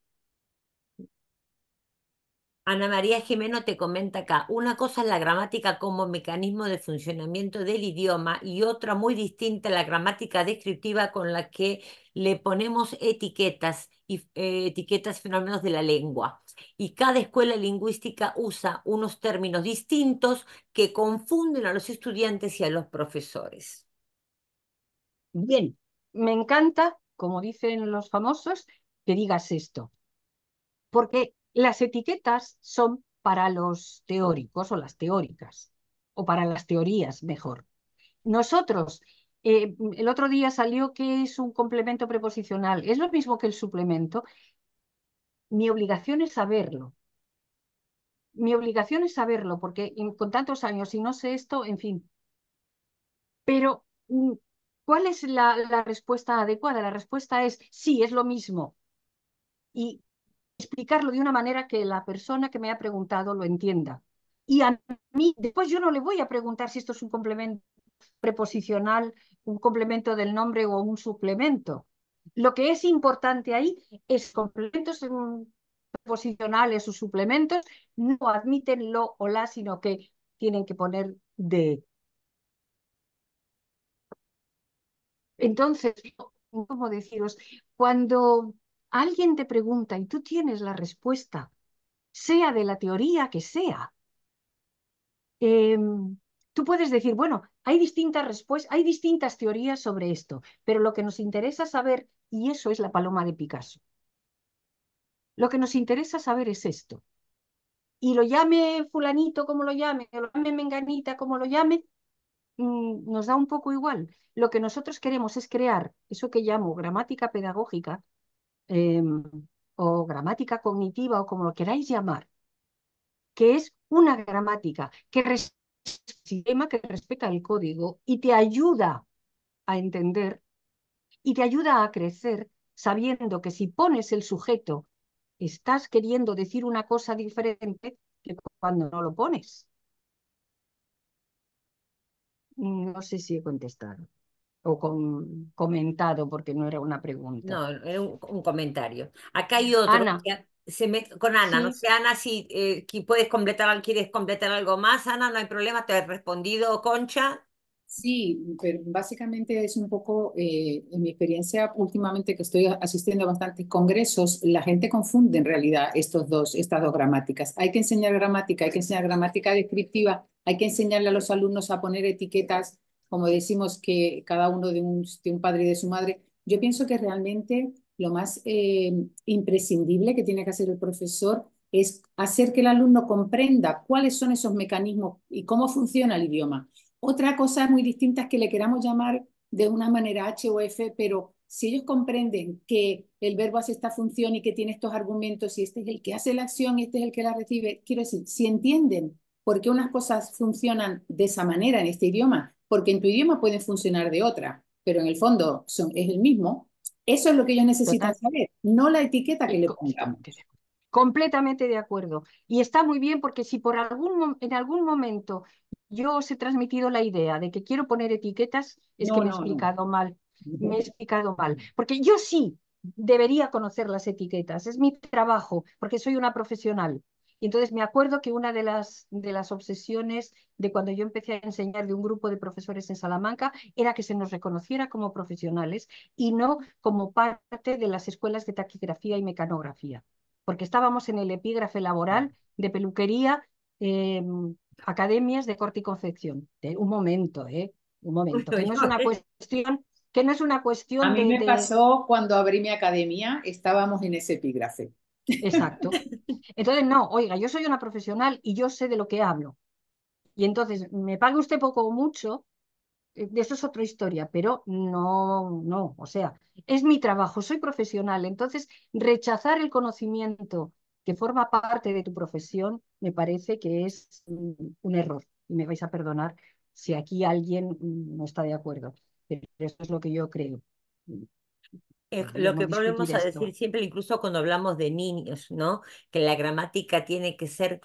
Ana María Jimeno te comenta acá, una cosa es la gramática como mecanismo de funcionamiento del idioma y otra muy distinta la gramática descriptiva con la que le ponemos etiquetas y etiquetas fenómenos de la lengua. Y cada escuela lingüística usa unos términos distintos que confunden a los estudiantes y a los profesores. Bien, me encanta, como dicen los famosos, que digas esto, porque las etiquetas son para los teóricos o las teóricas, o para las teorías, mejor. Nosotros, el otro día salió que es un complemento preposicional, es lo mismo que el suplemento. Mi obligación es saberlo. Mi obligación es saberlo, porque con tantos años, si no sé esto, en fin. Pero, ¿cuál es la respuesta adecuada? La respuesta es sí, es lo mismo. Y explicarlo de una manera que la persona que me ha preguntado lo entienda. Y a mí, después yo no le voy a preguntar si esto es un complemento preposicional, un complemento del nombre o un suplemento. Lo que es importante ahí es complementos preposicionales o suplementos, no admiten lo o la, sino que tienen que poner de. Entonces, ¿cómo deciros? Cuando alguien te pregunta y tú tienes la respuesta, sea de la teoría que sea, tú puedes decir, bueno, hay distintas respuestas, hay distintas teorías sobre esto, pero lo que nos interesa saber, y eso es la paloma de Picasso, lo que nos interesa saber es esto. Y lo llame fulanito como lo llame, o lo llame menganita como lo llame, nos da un poco igual. Lo que nosotros queremos es crear eso que llamo gramática pedagógica, o gramática cognitiva, o como lo queráis llamar, que es una gramática sistema que respeta el código y te ayuda a entender y te ayuda a crecer sabiendo que si pones el sujeto, estás queriendo decir una cosa diferente que cuando no lo pones. No sé si he contestado o comentado porque no era una pregunta. No, era un comentario. Acá hay otro Ana, que con Ana, no sí, sé, Ana, si quieres completar algo más, Ana, no hay problema, te he respondido, Concha. Sí, pero básicamente es un poco, en mi experiencia últimamente que estoy asistiendo a bastantes congresos, la gente confunde en realidad estas dos gramáticas. Hay que enseñar gramática, hay que enseñar gramática descriptiva, hay que enseñarle a los alumnos a poner etiquetas, como decimos que cada uno de un padre y de su madre. Yo pienso que realmente lo más imprescindible que tiene que hacer el profesor es hacer que el alumno comprenda cuáles son esos mecanismos y cómo funciona el idioma. Otra cosa muy distinta es que le queramos llamar de una manera H o F, pero si ellos comprenden que el verbo hace esta función y que tiene estos argumentos y este es el que hace la acción y este es el que la recibe, quiero decir, si entienden por qué unas cosas funcionan de esa manera en este idioma, porque en tu idioma pueden funcionar de otra, pero en el fondo es el mismo, eso es lo que ellos necesitan total. saber, no la etiqueta que le pongamos. Completamente de acuerdo. Y está muy bien porque si en algún momento yo os he transmitido la idea de que quiero poner etiquetas, es que No, me he no, no. explicado mal. Me he explicado mal. Porque yo sí debería conocer las etiquetas. Es mi trabajo, porque soy una profesional. Y entonces me acuerdo que una de las obsesiones de cuando yo empecé a enseñar de un grupo de profesores en Salamanca era que se nos reconociera como profesionales y no como parte de las escuelas de taquigrafía y mecanografía porque estábamos en el epígrafe laboral de peluquería, eh, academias de corte y confección. Un momento, un momento, que no es una cuestión, que no es una A cuestión mí me pasó cuando abrí mi academia, estábamos en ese epígrafe. Exacto. Entonces, no, oiga, yo soy una profesional y yo sé de lo que hablo. Y entonces, me pague usted poco o mucho, de eso es otra historia, pero no, no, o sea, es mi trabajo, soy profesional, entonces rechazar el conocimiento que forma parte de tu profesión me parece que es un error y me vais a perdonar si aquí alguien no está de acuerdo, pero eso es lo que yo creo. Lo que Podríamos volvemos discutir a decir esto. siempre, incluso cuando hablamos de niños, ¿no? Que la gramática tiene que ser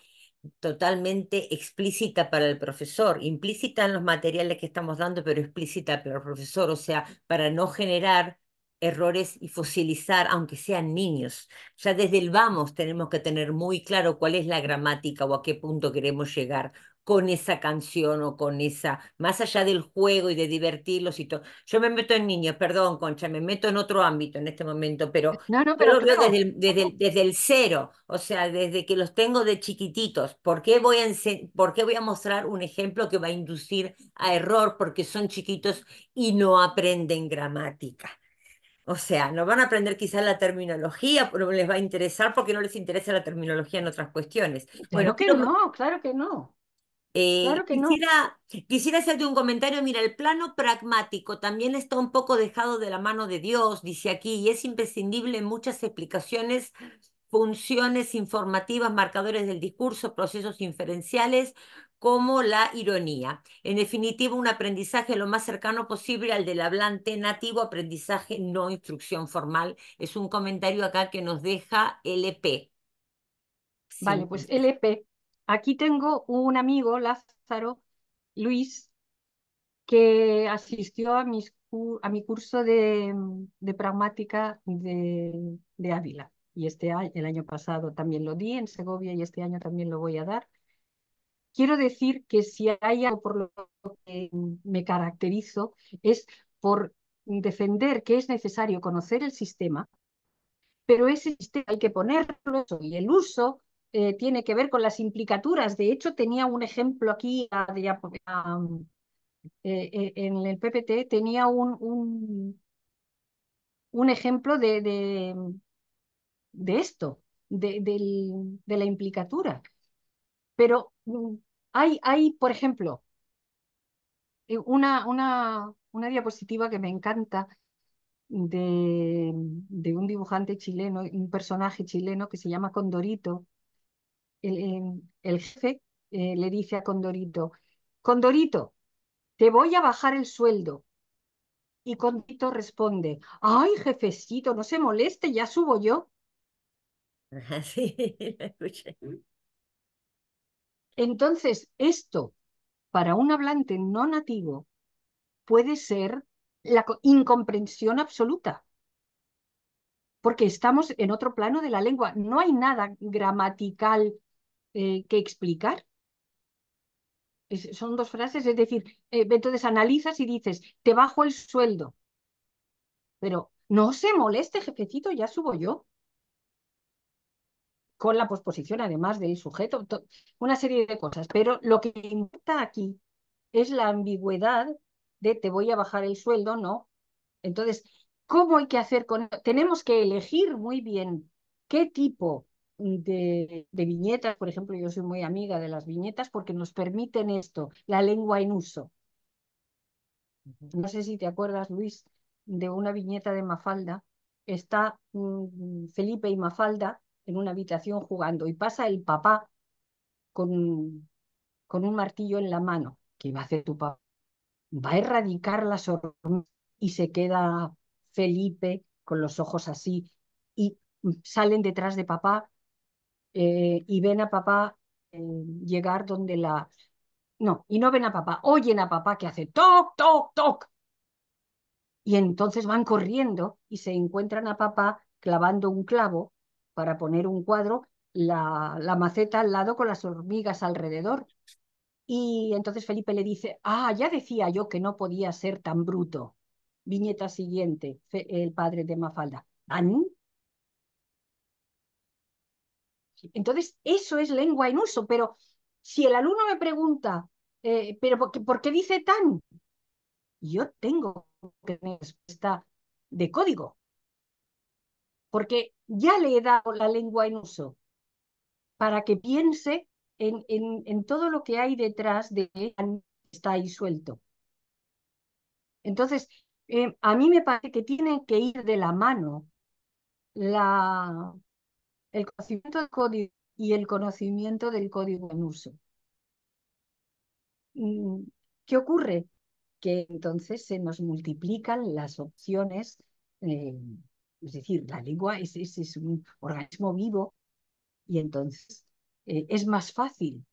totalmente explícita para el profesor, implícita en los materiales que estamos dando, pero explícita para el profesor, o sea, para no generar errores y fosilizar, aunque sean niños. Ya desde el vamos tenemos que tener muy claro cuál es la gramática o a qué punto queremos llegar con esa canción o con esa, más allá del juego y de divertirlos y todo. Yo me meto en niños, perdón, Concha, me meto en otro ámbito en este momento, pero No, no, yo pero lo veo claro, desde el cero, o sea, desde que los tengo de chiquititos. ¿Por qué voy a mostrar un ejemplo que va a inducir a error porque son chiquitos y no aprenden gramática? O sea, no van a aprender quizás la terminología, pero les va a interesar porque no les interesa la terminología en otras cuestiones. Bueno, claro que no, claro que no, claro que no. quisiera hacerte un comentario. Mira, el plano pragmático también está un poco dejado de la mano de Dios, dice aquí, y es imprescindible en muchas explicaciones, funciones informativas, marcadores del discurso, procesos inferenciales, como la ironía. En definitiva, un aprendizaje lo más cercano posible al del hablante nativo, aprendizaje no instrucción formal. Es un comentario acá que nos deja LP. Vale, Sí. pues LP. Aquí tengo un amigo, Lázaro, Luis, que asistió a mi curso de pragmática de Ávila. y el año pasado también lo di en Segovia y este año también lo voy a dar. Quiero decir que si hay algo por lo que me caracterizo es por defender que es necesario conocer el sistema, pero ese sistema hay que ponerlo y el uso tiene que ver con las implicaturas. De hecho, tenía un ejemplo aquí en el PPT, tenía un ejemplo de esto, de la implicatura. Pero hay, por ejemplo, una diapositiva que me encanta de un dibujante chileno, un personaje chileno que se llama Condorito. El jefe le dice a Condorito, Condorito, te voy a bajar el sueldo. Y Condorito responde, ay, jefecito, no se moleste, ya subo yo. Sí, la escuché. Entonces, esto para un hablante no nativo puede ser la incomprensión absoluta, porque estamos en otro plano de la lengua. No hay nada gramatical que explicar. Son dos frases, es decir, entonces analizas y dices, te bajo el sueldo, pero no se moleste, jefecito, ya subo yo, con la posposición además del sujeto, una serie de cosas. Pero lo que importa aquí es la ambigüedad de te voy a bajar el sueldo, ¿no? Entonces, ¿cómo hay que hacer con esto? Tenemos que elegir muy bien qué tipo de viñetas, por ejemplo, yo soy muy amiga de las viñetas porque nos permiten esto, la lengua en uso. No sé si te acuerdas, Luis, de una viñeta de Mafalda. Está Felipe y Mafalda en una habitación jugando y pasa el papá con un martillo en la mano. ¿Qué va a hacer tu papá? Va a erradicar las hormigas y se queda Felipe con los ojos así y salen detrás de papá y ven a papá llegar donde la... No, y no ven a papá, oyen a papá que hace toc, toc, toc. Y entonces van corriendo y se encuentran a papá clavando un clavo para poner un cuadro, la maceta al lado con las hormigas alrededor. Y entonces Felipe le dice, ah, ya decía yo que no podía ser tan bruto. Viñeta siguiente, el padre de Mafalda. ¿Tan? Entonces, eso es lengua en uso, pero si el alumno me pregunta, ¿pero por qué dice tan? Yo tengo que tener respuesta de código, porque ya le he dado la lengua en uso para que piense en todo lo que hay detrás de tan está ahí suelto. Entonces, a mí me parece que tienen que ir de la mano la, el conocimiento del código y el conocimiento del código en uso. ¿Qué ocurre? Que entonces se nos multiplican las opciones, eh, es decir, la lengua es un organismo vivo y entonces es más fácil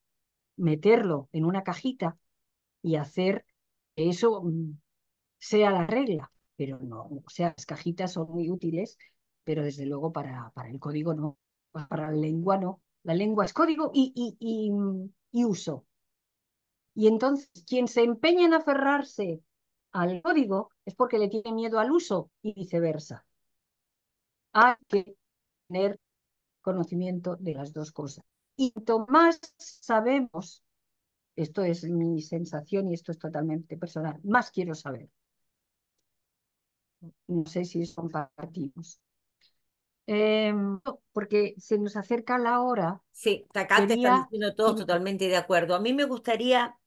meterlo en una cajita y hacer que eso sea la regla, pero no, o sea, las cajitas son muy útiles, pero desde luego para el código no, para la lengua no. La lengua es código y uso. Y entonces, quien se empeña en aferrarse al código es porque le tiene miedo al uso y viceversa. Hay que tener conocimiento de las dos cosas. Y cuanto más sabemos, esto es mi sensación y esto es totalmente personal, más quiero saber. No sé si son compartimos. Porque se nos acerca la hora, Sí, acá te están quería... diciendo todos totalmente de acuerdo. A mí me gustaría,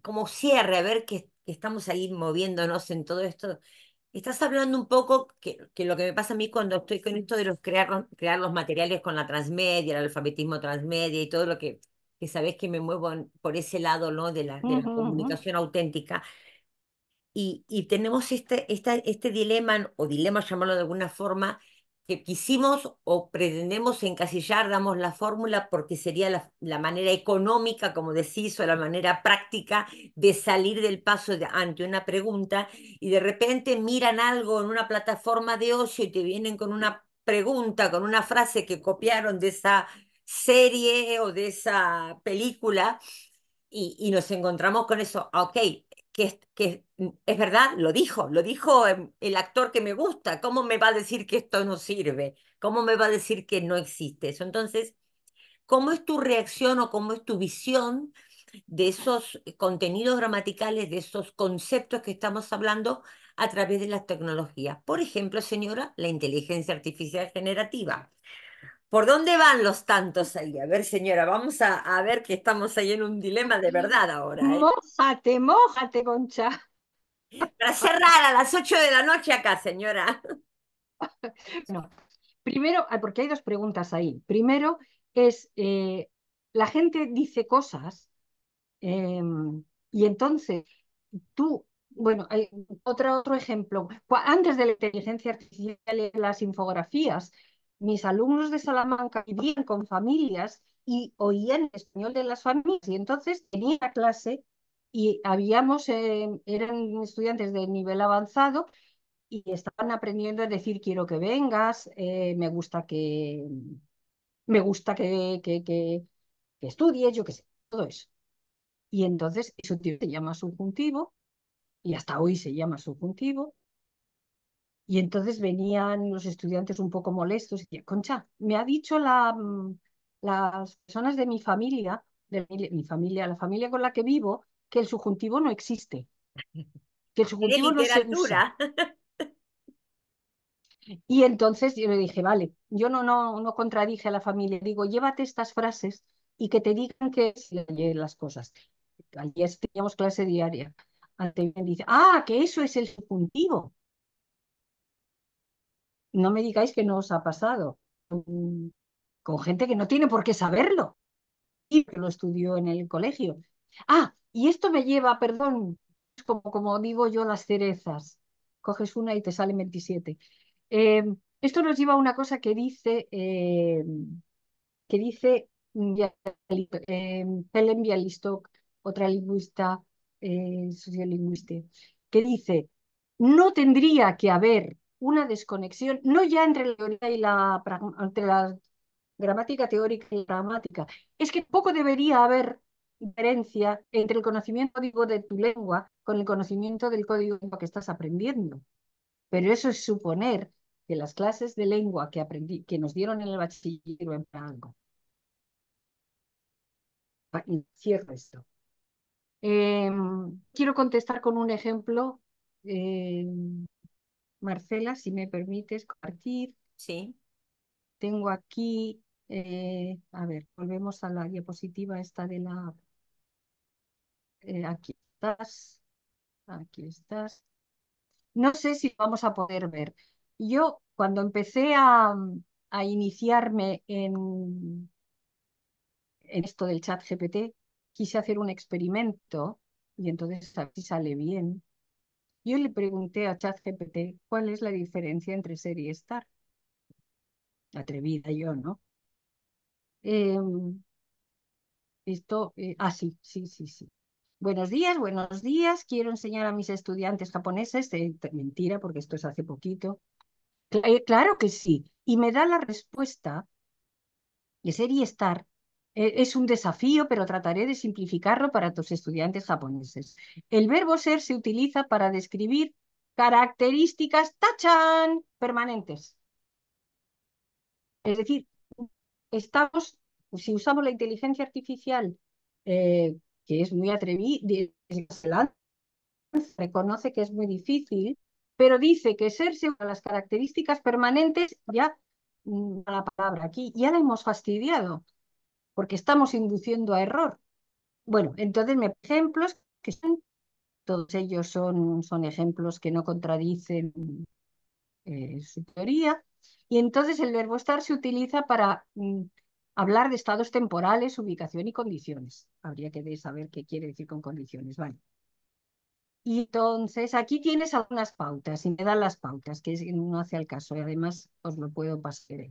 como cierre, a ver que estamos ahí moviéndonos en todo esto. Estás hablando un poco que lo que me pasa a mí cuando estoy con esto de crear los materiales con la transmedia, el alfabetismo transmedia y todo lo que sabés que me muevo por ese lado, ¿no? De la comunicación auténtica. Y tenemos este dilema, o dilema, llamarlo de alguna forma, que quisimos o pretendemos encasillar, damos la fórmula porque sería la manera económica, como decís, o la manera práctica de salir del paso ante una pregunta y de repente miran algo en una plataforma de ocio y te vienen con una pregunta con una frase que copiaron de esa serie o de esa película y nos encontramos con eso. Ah, ok, que es verdad, lo dijo el actor que me gusta. ¿Cómo me va a decir que esto no sirve? ¿Cómo me va a decir que no existe eso? Entonces, ¿cómo es tu reacción o cómo es tu visión de esos contenidos gramaticales, de esos conceptos que estamos hablando a través de las tecnologías? Por ejemplo, señora, la inteligencia artificial generativa. ¿Por dónde van los tantos ahí? A ver, señora, vamos a ver que estamos ahí en un dilema de verdad ahora, ¿eh? Mójate, mójate, Concha. Para cerrar a las 8 de la noche acá, señora. No. Primero, porque hay dos preguntas ahí. Primero es, la gente dice cosas y entonces tú, bueno, hay otro ejemplo. Antes de la inteligencia artificial y las infografías, mis alumnos de Salamanca vivían con familias y oían el español de las familias y entonces tenía clase y eran estudiantes de nivel avanzado y estaban aprendiendo a decir quiero que vengas, me gusta que estudies, yo qué sé, todo eso. Y entonces eso se llama subjuntivo y hasta hoy se llama subjuntivo. Y entonces venían los estudiantes un poco molestos y decían, Concha, me ha dicho las personas de mi familia, la familia con la que vivo, que el subjuntivo no existe, que el De subjuntivo no se usa. literatura. Y entonces yo le dije, vale, yo no contradije a la familia, digo, llévate estas frases y que te digan que si lees las cosas. Ayer teníamos clase diaria. Ante bien dice, que eso es el subjuntivo. No me digáis que no os ha pasado con gente que no tiene por qué saberlo y que lo estudió en el colegio. Y esto me lleva, perdón, como digo yo, las cerezas. Coges una y te salen 27. Eh, Esto nos lleva a una cosa que dice Helen Bialystok, otra lingüista, sociolingüista, que dice, no tendría que haber una desconexión, no ya entre la teoría y entre la gramática teórica y la gramática, es que poco debería haber diferencia entre el conocimiento, digo, de tu lengua con el conocimiento del código que estás aprendiendo. Pero eso es suponer que las clases de lengua que nos dieron en el bachiller sirven para algo. Y cierro esto. Quiero contestar con un ejemplo, Marcela, si me permites compartir. Sí. Tengo aquí, a ver, volvemos a la diapositiva esta de la... aquí estás, aquí estás. No sé si vamos a poder ver. Yo, cuando empecé a iniciarme en esto del chat GPT, quise hacer un experimento y entonces a ver si sale bien. Yo le pregunté a ChatGPT cuál es la diferencia entre ser y estar. Atrevida yo, ¿no? Sí, sí, sí, sí. Buenos días, buenos días. Quiero enseñar a mis estudiantes japoneses. Mentira, porque esto es hace poquito. Claro que sí. Y me da la respuesta de ser y estar. Es un desafío, pero trataré de simplificarlo para tus estudiantes japoneses. El verbo ser se utiliza para describir características, tachan, permanentes. Es decir, si usamos la inteligencia artificial, que es muy atrevida, reconoce que es muy difícil, pero dice que ser según las características permanentes, ya la palabra aquí, ya la hemos fastidiado, porque estamos induciendo a error. Bueno, entonces me ejemplos que todos ellos son ejemplos que no contradicen su teoría, y entonces el verbo estar se utiliza para hablar de estados temporales, ubicación y condiciones. Habría que saber qué quiere decir con condiciones. Vale. Y entonces aquí tienes algunas pautas y me dan las pautas, que no hace al caso y además os lo puedo pasar.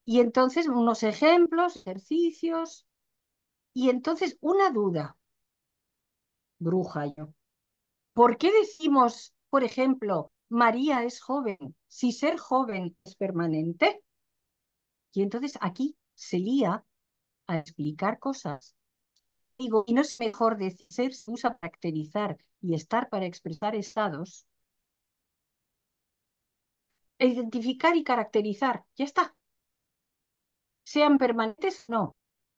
Y entonces unos ejemplos, ejercicios y entonces una duda, bruja yo. ¿Por qué decimos, por ejemplo, María es joven, si ser joven es permanente. Y entonces aquí se lía a explicar cosas. Digo, y no es mejor decir ser se usa para caracterizar y estar para expresar estados. Identificar y caracterizar, ya está. Sean permanentes, no.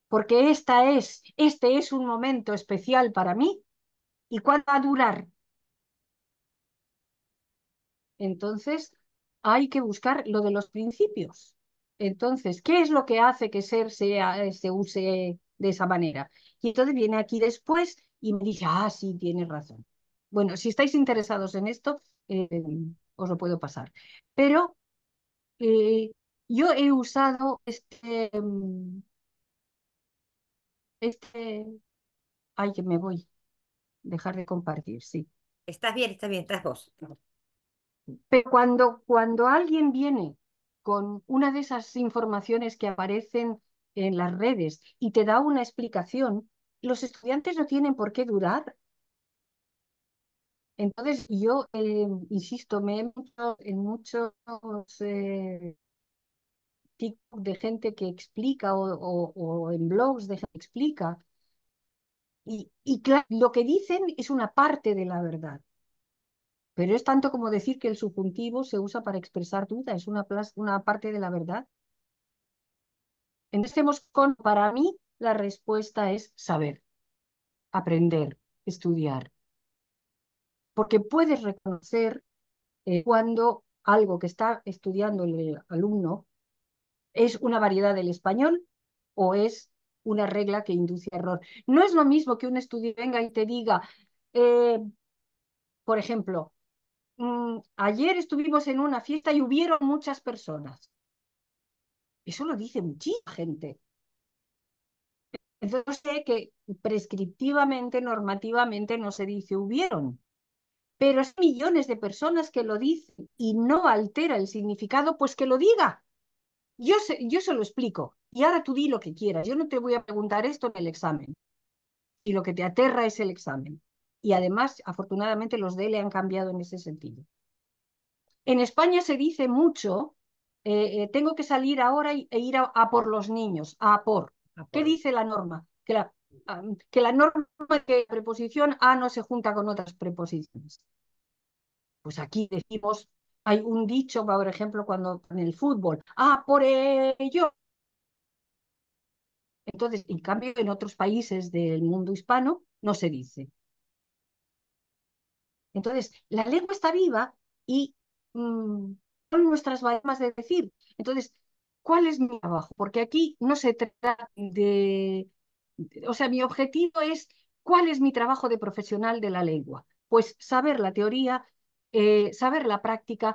Porque este es un momento especial para mí. ¿Y cuánto va a durar? Entonces, hay que buscar lo de los principios. Entonces, ¿qué es lo que hace que ser se use de esa manera? Y entonces viene aquí después y me dice, ah, sí, tienes razón. Bueno, si estáis interesados en esto, os lo puedo pasar. Pero eh, yo he usado este, ay, que me voy, dejar de compartir, sí. Estás bien, estás vos. Pero cuando alguien viene con una de esas informaciones que aparecen en las redes y te da una explicación, los estudiantes no tienen por qué dudar. Entonces yo, insisto, me he metido en muchos TikTok de gente que explica o en blogs de gente que explica. Y claro, lo que dicen es una parte de la verdad. Pero es tanto como decir que el subjuntivo se usa para expresar duda, es una parte de la verdad. Entonces, para mí, la respuesta es saber, aprender, estudiar, porque puedes reconocer cuando algo que está estudiando el alumno es una variedad del español o es una regla que induce a error. No es lo mismo que un estudiante venga y te diga, eh, por ejemplo, ayer estuvimos en una fiesta y hubieron muchas personas. Eso lo dice muchísima gente. Entonces sé que prescriptivamente, normativamente no se dice hubieron, pero es millones de personas que lo dicen y no altera el significado, pues que lo diga. Yo se lo explico y ahora tú di lo que quieras. Yo no te voy a preguntar esto en el examen y lo que te aterra es el examen. Y además, afortunadamente, los DELE han cambiado en ese sentido. En España se dice mucho, tengo que salir ahora e ir a por los niños, a por. ¿Qué dice la norma? Que la norma de preposición a no se junta con otras preposiciones. Pues aquí decimos, hay un dicho, por ejemplo, cuando en el fútbol, por ello. Entonces, en cambio, en otros países del mundo hispano no se dice. Entonces, la lengua está viva y son nuestras formas de decir. Entonces, ¿cuál es mi trabajo? Porque aquí no se trata o sea, mi objetivo es, ¿cuál es mi trabajo de profesional de la lengua? Pues saber la teoría, saber la práctica,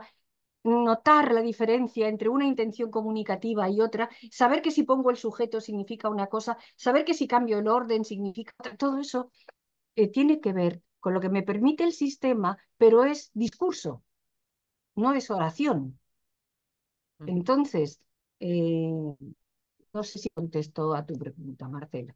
notar la diferencia entre una intención comunicativa y otra, saber que si pongo el sujeto significa una cosa, saber que si cambio el orden significa otra. Todo eso tiene que ver con lo que me permite el sistema, pero es discurso, no es oración. Entonces, eh, no sé si contesto a tu pregunta, Marcela.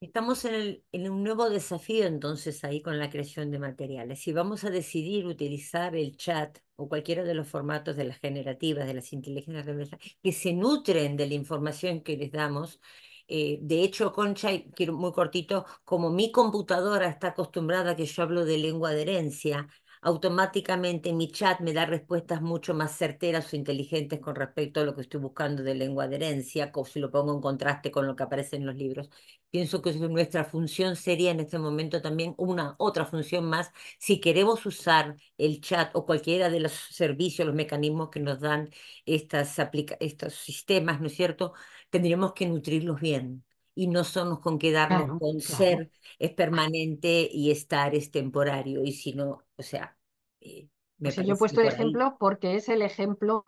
Estamos en un nuevo desafío entonces ahí con la creación de materiales. Si vamos a decidir utilizar el chat o cualquiera de los formatos de las generativas, de las inteligencias artificiales, que se nutren de la información que les damos. De hecho, Concha, y quiero muy cortito, como mi computadora está acostumbrada a que yo hablo de lengua de herencia, automáticamente mi chat me da respuestas mucho más certeras o inteligentes con respecto a lo que estoy buscando de lengua de herencia, como si lo pongo en contraste con lo que aparece en los libros. Pienso que nuestra función sería en este momento también una otra función más. Si queremos usar el chat o cualquiera de los servicios, los mecanismos que nos dan estos sistemas, ¿no es cierto? Tendríamos que nutrirlos bien y no solo con quedarnos Claro, con claro. ser es permanente y estar es temporario. Y si no, o sea, O me sea, yo he parece que puesto el por ahí. ejemplo porque es el ejemplo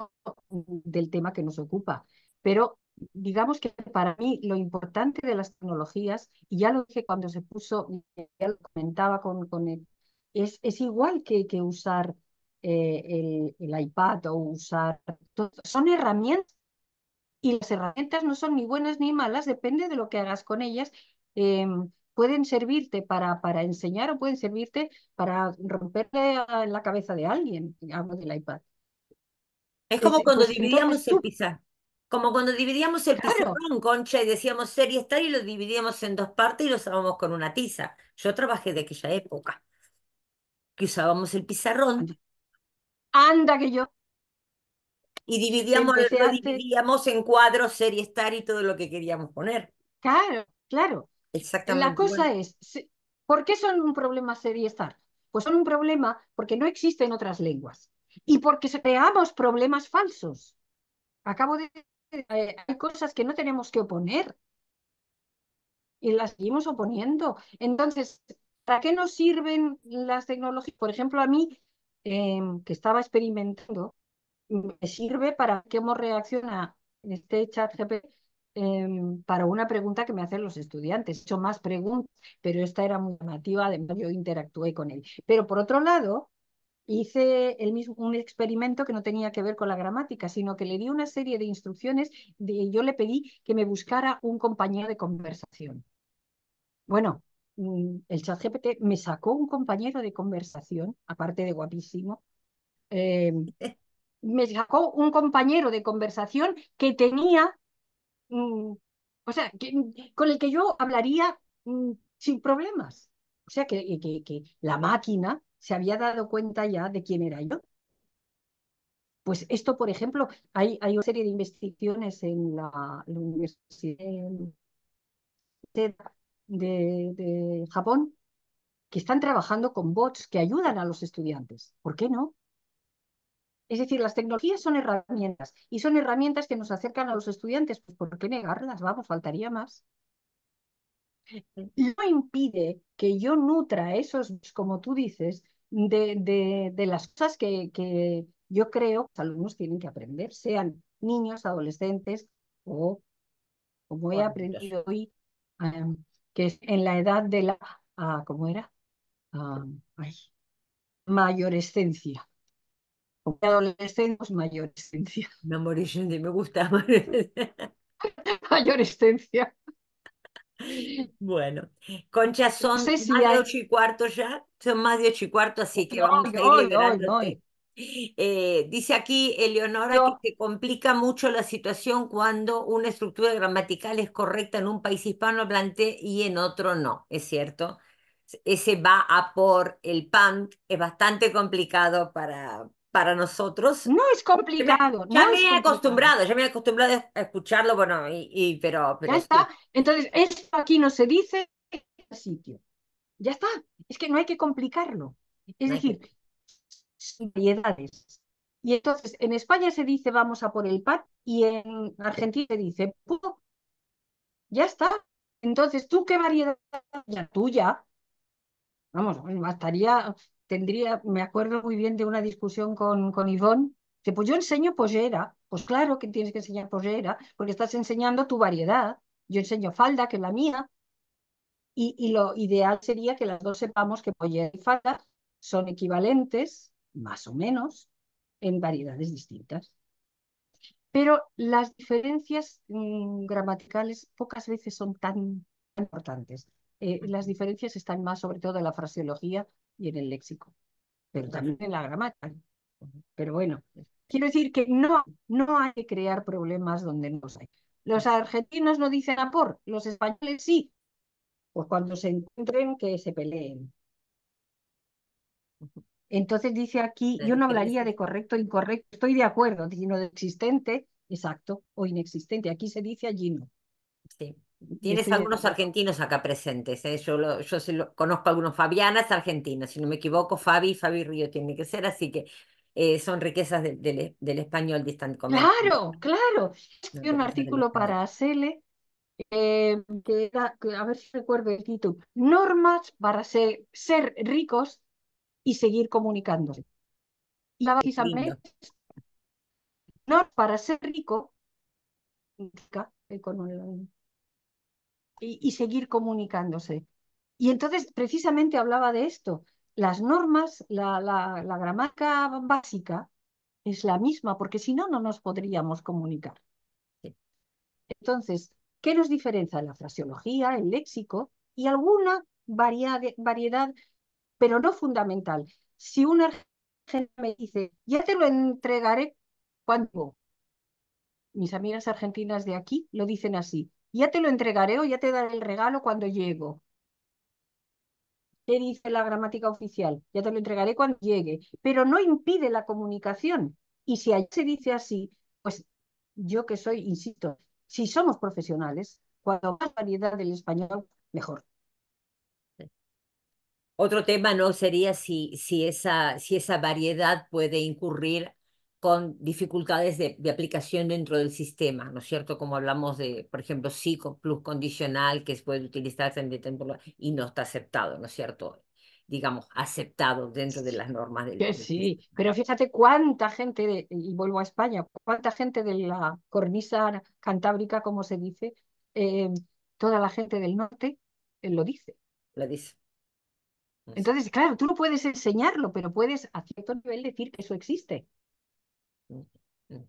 del tema que nos ocupa. Pero digamos que para mí lo importante de las tecnologías, y ya lo dije cuando se puso, ya lo comentaba con él, es igual que usar el iPad o usar... Son herramientas y las herramientas no son ni buenas ni malas, depende de lo que hagas con ellas. pueden servirte para enseñar o pueden servirte para romperle la cabeza de alguien. Hablo del iPad. Es como cuando Pues entonces dividíamos el tú, pizarrón. Como cuando dividíamos el claro, pizarrón, Concha, y decíamos ser y estar y lo dividíamos en dos partes y lo usábamos con una tiza. Yo trabajé de aquella época, que usábamos el pizarrón anda, anda que yo y dividíamos, empecé lo antes, dividíamos en cuadros, ser y estar y todo lo que queríamos poner. claro, claro. La Exactamente igual. cosa es, ¿por qué son un problema ser y estar? Pues son un problema porque no existen otras lenguas y porque creamos problemas falsos. Acabo de hay cosas que no tenemos que oponer y las seguimos oponiendo. Entonces, ¿para qué nos sirven las tecnologías? Por ejemplo, a mí, que estaba experimentando, me sirve para cómo reacciona este chat GPT para una pregunta que me hacen los estudiantes. He hecho más preguntas, pero esta era muy llamativa, además yo interactué con él. Pero por otro lado, hice un experimento que no tenía que ver con la gramática, sino que le di una serie de instrucciones, yo le pedí que me buscara un compañero de conversación. Bueno, el chat GPT me sacó un compañero de conversación, aparte de guapísimo, eh, me sacó un compañero de conversación que tenía, o sea, con el que yo hablaría sin problemas. O sea, que la máquina se había dado cuenta ya de quién era yo. Pues esto, por ejemplo, hay una serie de investigaciones en la Universidad de Japón que están trabajando con bots que ayudan a los estudiantes. ¿Por qué no? Es decir, las tecnologías son herramientas y son herramientas que nos acercan a los estudiantes. Pues ¿por qué negarlas? Vamos, faltaría más. Y no impide que yo nutra esos, como tú dices, de las cosas que yo creo que los alumnos tienen que aprender, sean niños, adolescentes o, como he O adultos. aprendido hoy, que es en la edad de la, ¿cómo era? Ay, mayorescencia. Como adolescentes, pues mayorescencia. Me morí, me gusta. Mayorescencia. Bueno, Concha, No son sé si más de hay. 8:15 ya, son más de 8:15, así que vamos Hoy, a ir hoy, hoy, liberándote. hoy. Dice aquí Eleonora que Yo, se complica mucho la situación cuando una estructura gramatical es correcta en un país hispanohablante y en otro no, ¿es cierto? Ese va a por el PAN, es bastante complicado para nosotros. no es complicado, Ya no me es he complicado. acostumbrado, ya me he acostumbrado a escucharlo, bueno, Ya pero está. sí. Entonces, esto aquí no se dice en este sitio. Ya está. Es que no hay que complicarlo. Es No hay que... decir, son variedades. Y entonces, en España se dice vamos a por el pan y en Argentina se dice, "Pu". Ya está. Entonces, ¿tú qué variedad? La tuya. Vamos, me acuerdo muy bien de una discusión con Ivonne, que pues yo enseño pollera, pues claro que tienes que enseñar pollera, porque estás enseñando tu variedad. Yo enseño falda, que es la mía, y lo ideal sería que las dos sepamos que pollera y falda son equivalentes, más o menos, en variedades distintas. Pero las diferencias gramaticales pocas veces son tan importantes. Las diferencias están más sobre todo en la fraseología y en el léxico, pero también en la gramática. Pero bueno, quiero decir que no hay que crear problemas donde no los hay. Los argentinos no dicen a por, los españoles sí, pues cuando se encuentren que se peleen. Entonces dice aquí, Las yo no hablaría diferencias. de correcto o incorrecto, estoy de acuerdo, sino de existente, exacto, o inexistente. Aquí se dice, allí no. Sí. Y Tienes estoy de algunos acuerdo. argentinos acá presentes, ¿eh? Yo conozco algunos. Fabiana es argentina, si no me equivoco, Fabi Río tiene que ser, así que son riquezas del español y están convencidos. Claro, claro. No, Hay un riquezas del artículo español. para Sele, a ver si recuerdo el título, Normas para ser ricos y seguir comunicándose. Y la Lindo. precisamente, normas para ser rico y seguir comunicándose. Y entonces precisamente hablaba de esto. Las normas, la gramática básica es la misma, porque si no, no nos podríamos comunicar. Sí. Entonces, ¿qué nos diferencia la fraseología, el léxico? y alguna variedad, pero no fundamental. Si un argentino me dice, ya te lo entregaré cuando, mis amigas argentinas de aquí lo dicen así, ya te lo entregaré o ya te daré el regalo cuando llego. ¿Qué dice la gramática oficial? Ya te lo entregaré cuando llegue, pero no impide la comunicación. Y si allí se dice así, pues yo que soy, insisto, si somos profesionales, cuanto más variedad del español, mejor. Otro tema no sería si esa variedad puede incurrir con dificultades de aplicación dentro del sistema, ¿no es cierto? Como hablamos de, por ejemplo, sí con plus condicional que se puede utilizarse en determinado y no está aceptado, ¿no es cierto? Digamos, aceptado dentro de las normas Que del sí, sistema. pero fíjate cuánta gente, y vuelvo a España, cuánta gente de la cornisa cantábrica, como se dice, eh, toda la gente del norte lo dice. Lo dice. Entonces, claro, tú no puedes enseñarlo, pero puedes a cierto nivel decir que eso existe. Mm, mm,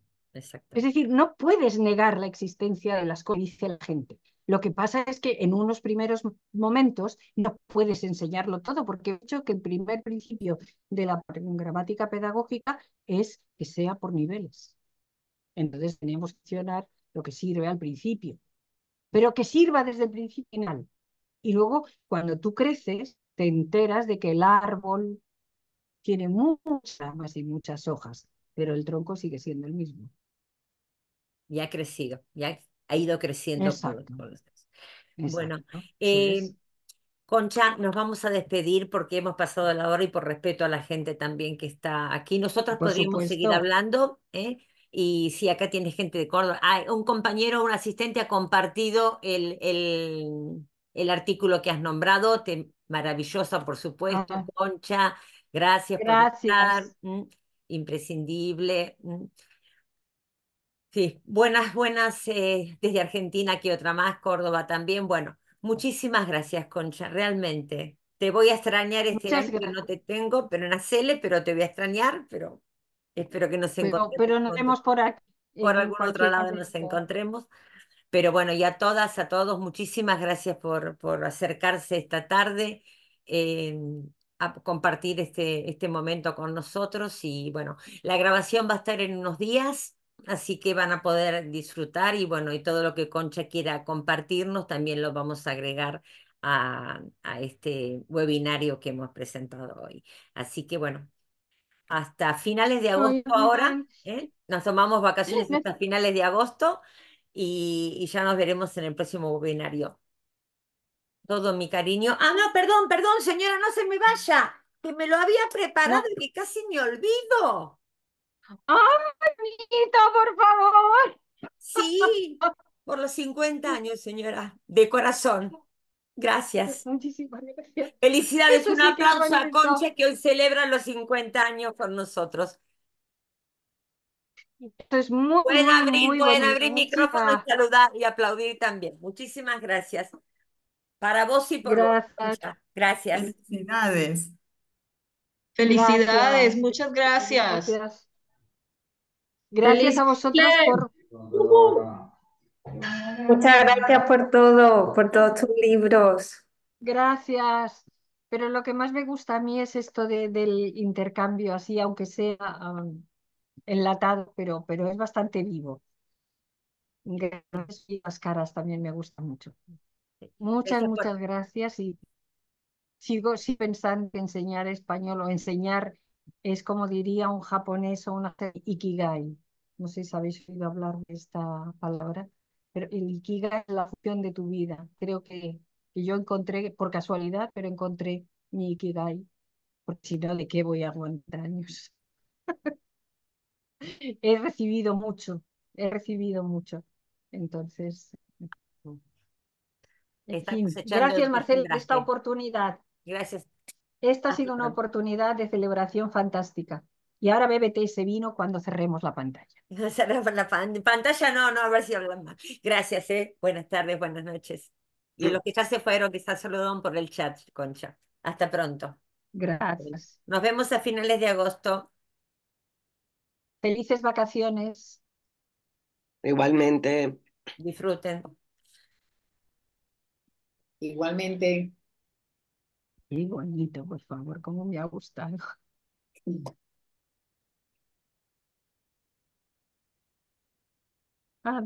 Es exactamente. decir, no puedes negar la existencia de las cosas que dice la gente. Lo que pasa es que en unos primeros momentos no puedes enseñarlo todo, porque he dicho que el primer principio de la gramática pedagógica es que sea por niveles. Entonces tenemos que mencionar lo que sirve al principio, pero que sirva desde el principio final. Y luego, cuando tú creces, te enteras de que el árbol tiene muchas ramas y muchas hojas, pero el tronco sigue siendo el mismo. Ya ha crecido, ya ha ido creciendo Exacto, con los años. Bueno, exacto. Eso eh, es. Concha, nos vamos a despedir porque hemos pasado la hora y por respeto a la gente también que está aquí. Nosotros Por podríamos seguir supuesto. hablando, ¿eh? Y si acá tienes gente de Córdoba. Ah, un compañero, un asistente ha compartido el artículo que has nombrado. Maravillosa, por supuesto, Ah, Concha. Gracias por estar. gracias. Imprescindible. Sí, buenas desde Argentina, aquí otra más, Córdoba también. Bueno, muchísimas gracias, Concha, realmente. Te voy a extrañar este Muchas año que no gracias. te tengo, pero en Acele, pero te voy a extrañar, pero espero que nos encontremos Pero nos pronto. vemos por aquí Por en algún otro cualquier lado nos momento. encontremos. Pero bueno, y a todas, a todos, muchísimas gracias por acercarse esta tarde eh, a compartir este momento con nosotros. Y bueno, la grabación va a estar en unos días, así que van a poder disfrutar y bueno, y todo lo que Concha quiera compartirnos también lo vamos a agregar a este webinario que hemos presentado hoy. Así que bueno, hasta finales de Muy agosto ahora, bien. ¿eh? Nos tomamos vacaciones hasta finales de agosto y ya nos veremos en el próximo webinario. Todo mi cariño. Ah, no, perdón, señora, no se me vaya, que me lo había preparado No. y que casi me olvido. ¡Ay, Anita, por favor! Sí, por los 50 años, señora, de corazón. Gracias. Muchísimas gracias. Felicidades, Eso un sí que es aplauso a bonito. Concha que hoy celebra los 50 años con nosotros. Esto es muy, muy, muy Pueden bonito. abrir micrófono y Muchísimas saludar y aplaudir también. Muchísimas gracias. Para vos y por vos, gracias. Concha. Gracias. Felicidades. Felicidades, Gracias. muchas gracias. Gracias. Gracias Feliz a vosotras cumple. por... Muchas gracias por todos tus libros. Gracias. Pero lo que más me gusta a mí es esto del intercambio, así, aunque sea enlatado, pero es bastante vivo. Gracias y las caras también me gusta mucho. Muchas, Gracias por... muchas gracias y sigo sí pensando que enseñar español o enseñar es como diría un japonés o una ikigai. No sé si habéis oído hablar de esta palabra, pero el ikigai es la función de tu vida. Creo que yo encontré, por casualidad, pero encontré mi ikigai, porque si no, ¿de qué voy a aguantar años? He recibido mucho, he recibido mucho. Entonces, en Está fin, cosechando gracias el que Marcel por esta sembraste. oportunidad. Gracias. Esta ha Hasta sido una pronto. oportunidad de celebración fantástica. Y ahora bébete ese vino cuando cerremos la pantalla. Cerrar la pantalla, no, a ver si hablan más. Gracias, ¿eh? Buenas tardes, buenas noches. Y los que ya se fueron, quizás saludan por el chat, Concha. Hasta pronto. Gracias. Nos vemos a finales de agosto. Felices vacaciones. Igualmente. Disfruten. Igualmente. Qué bonito, por favor, cómo me ha gustado.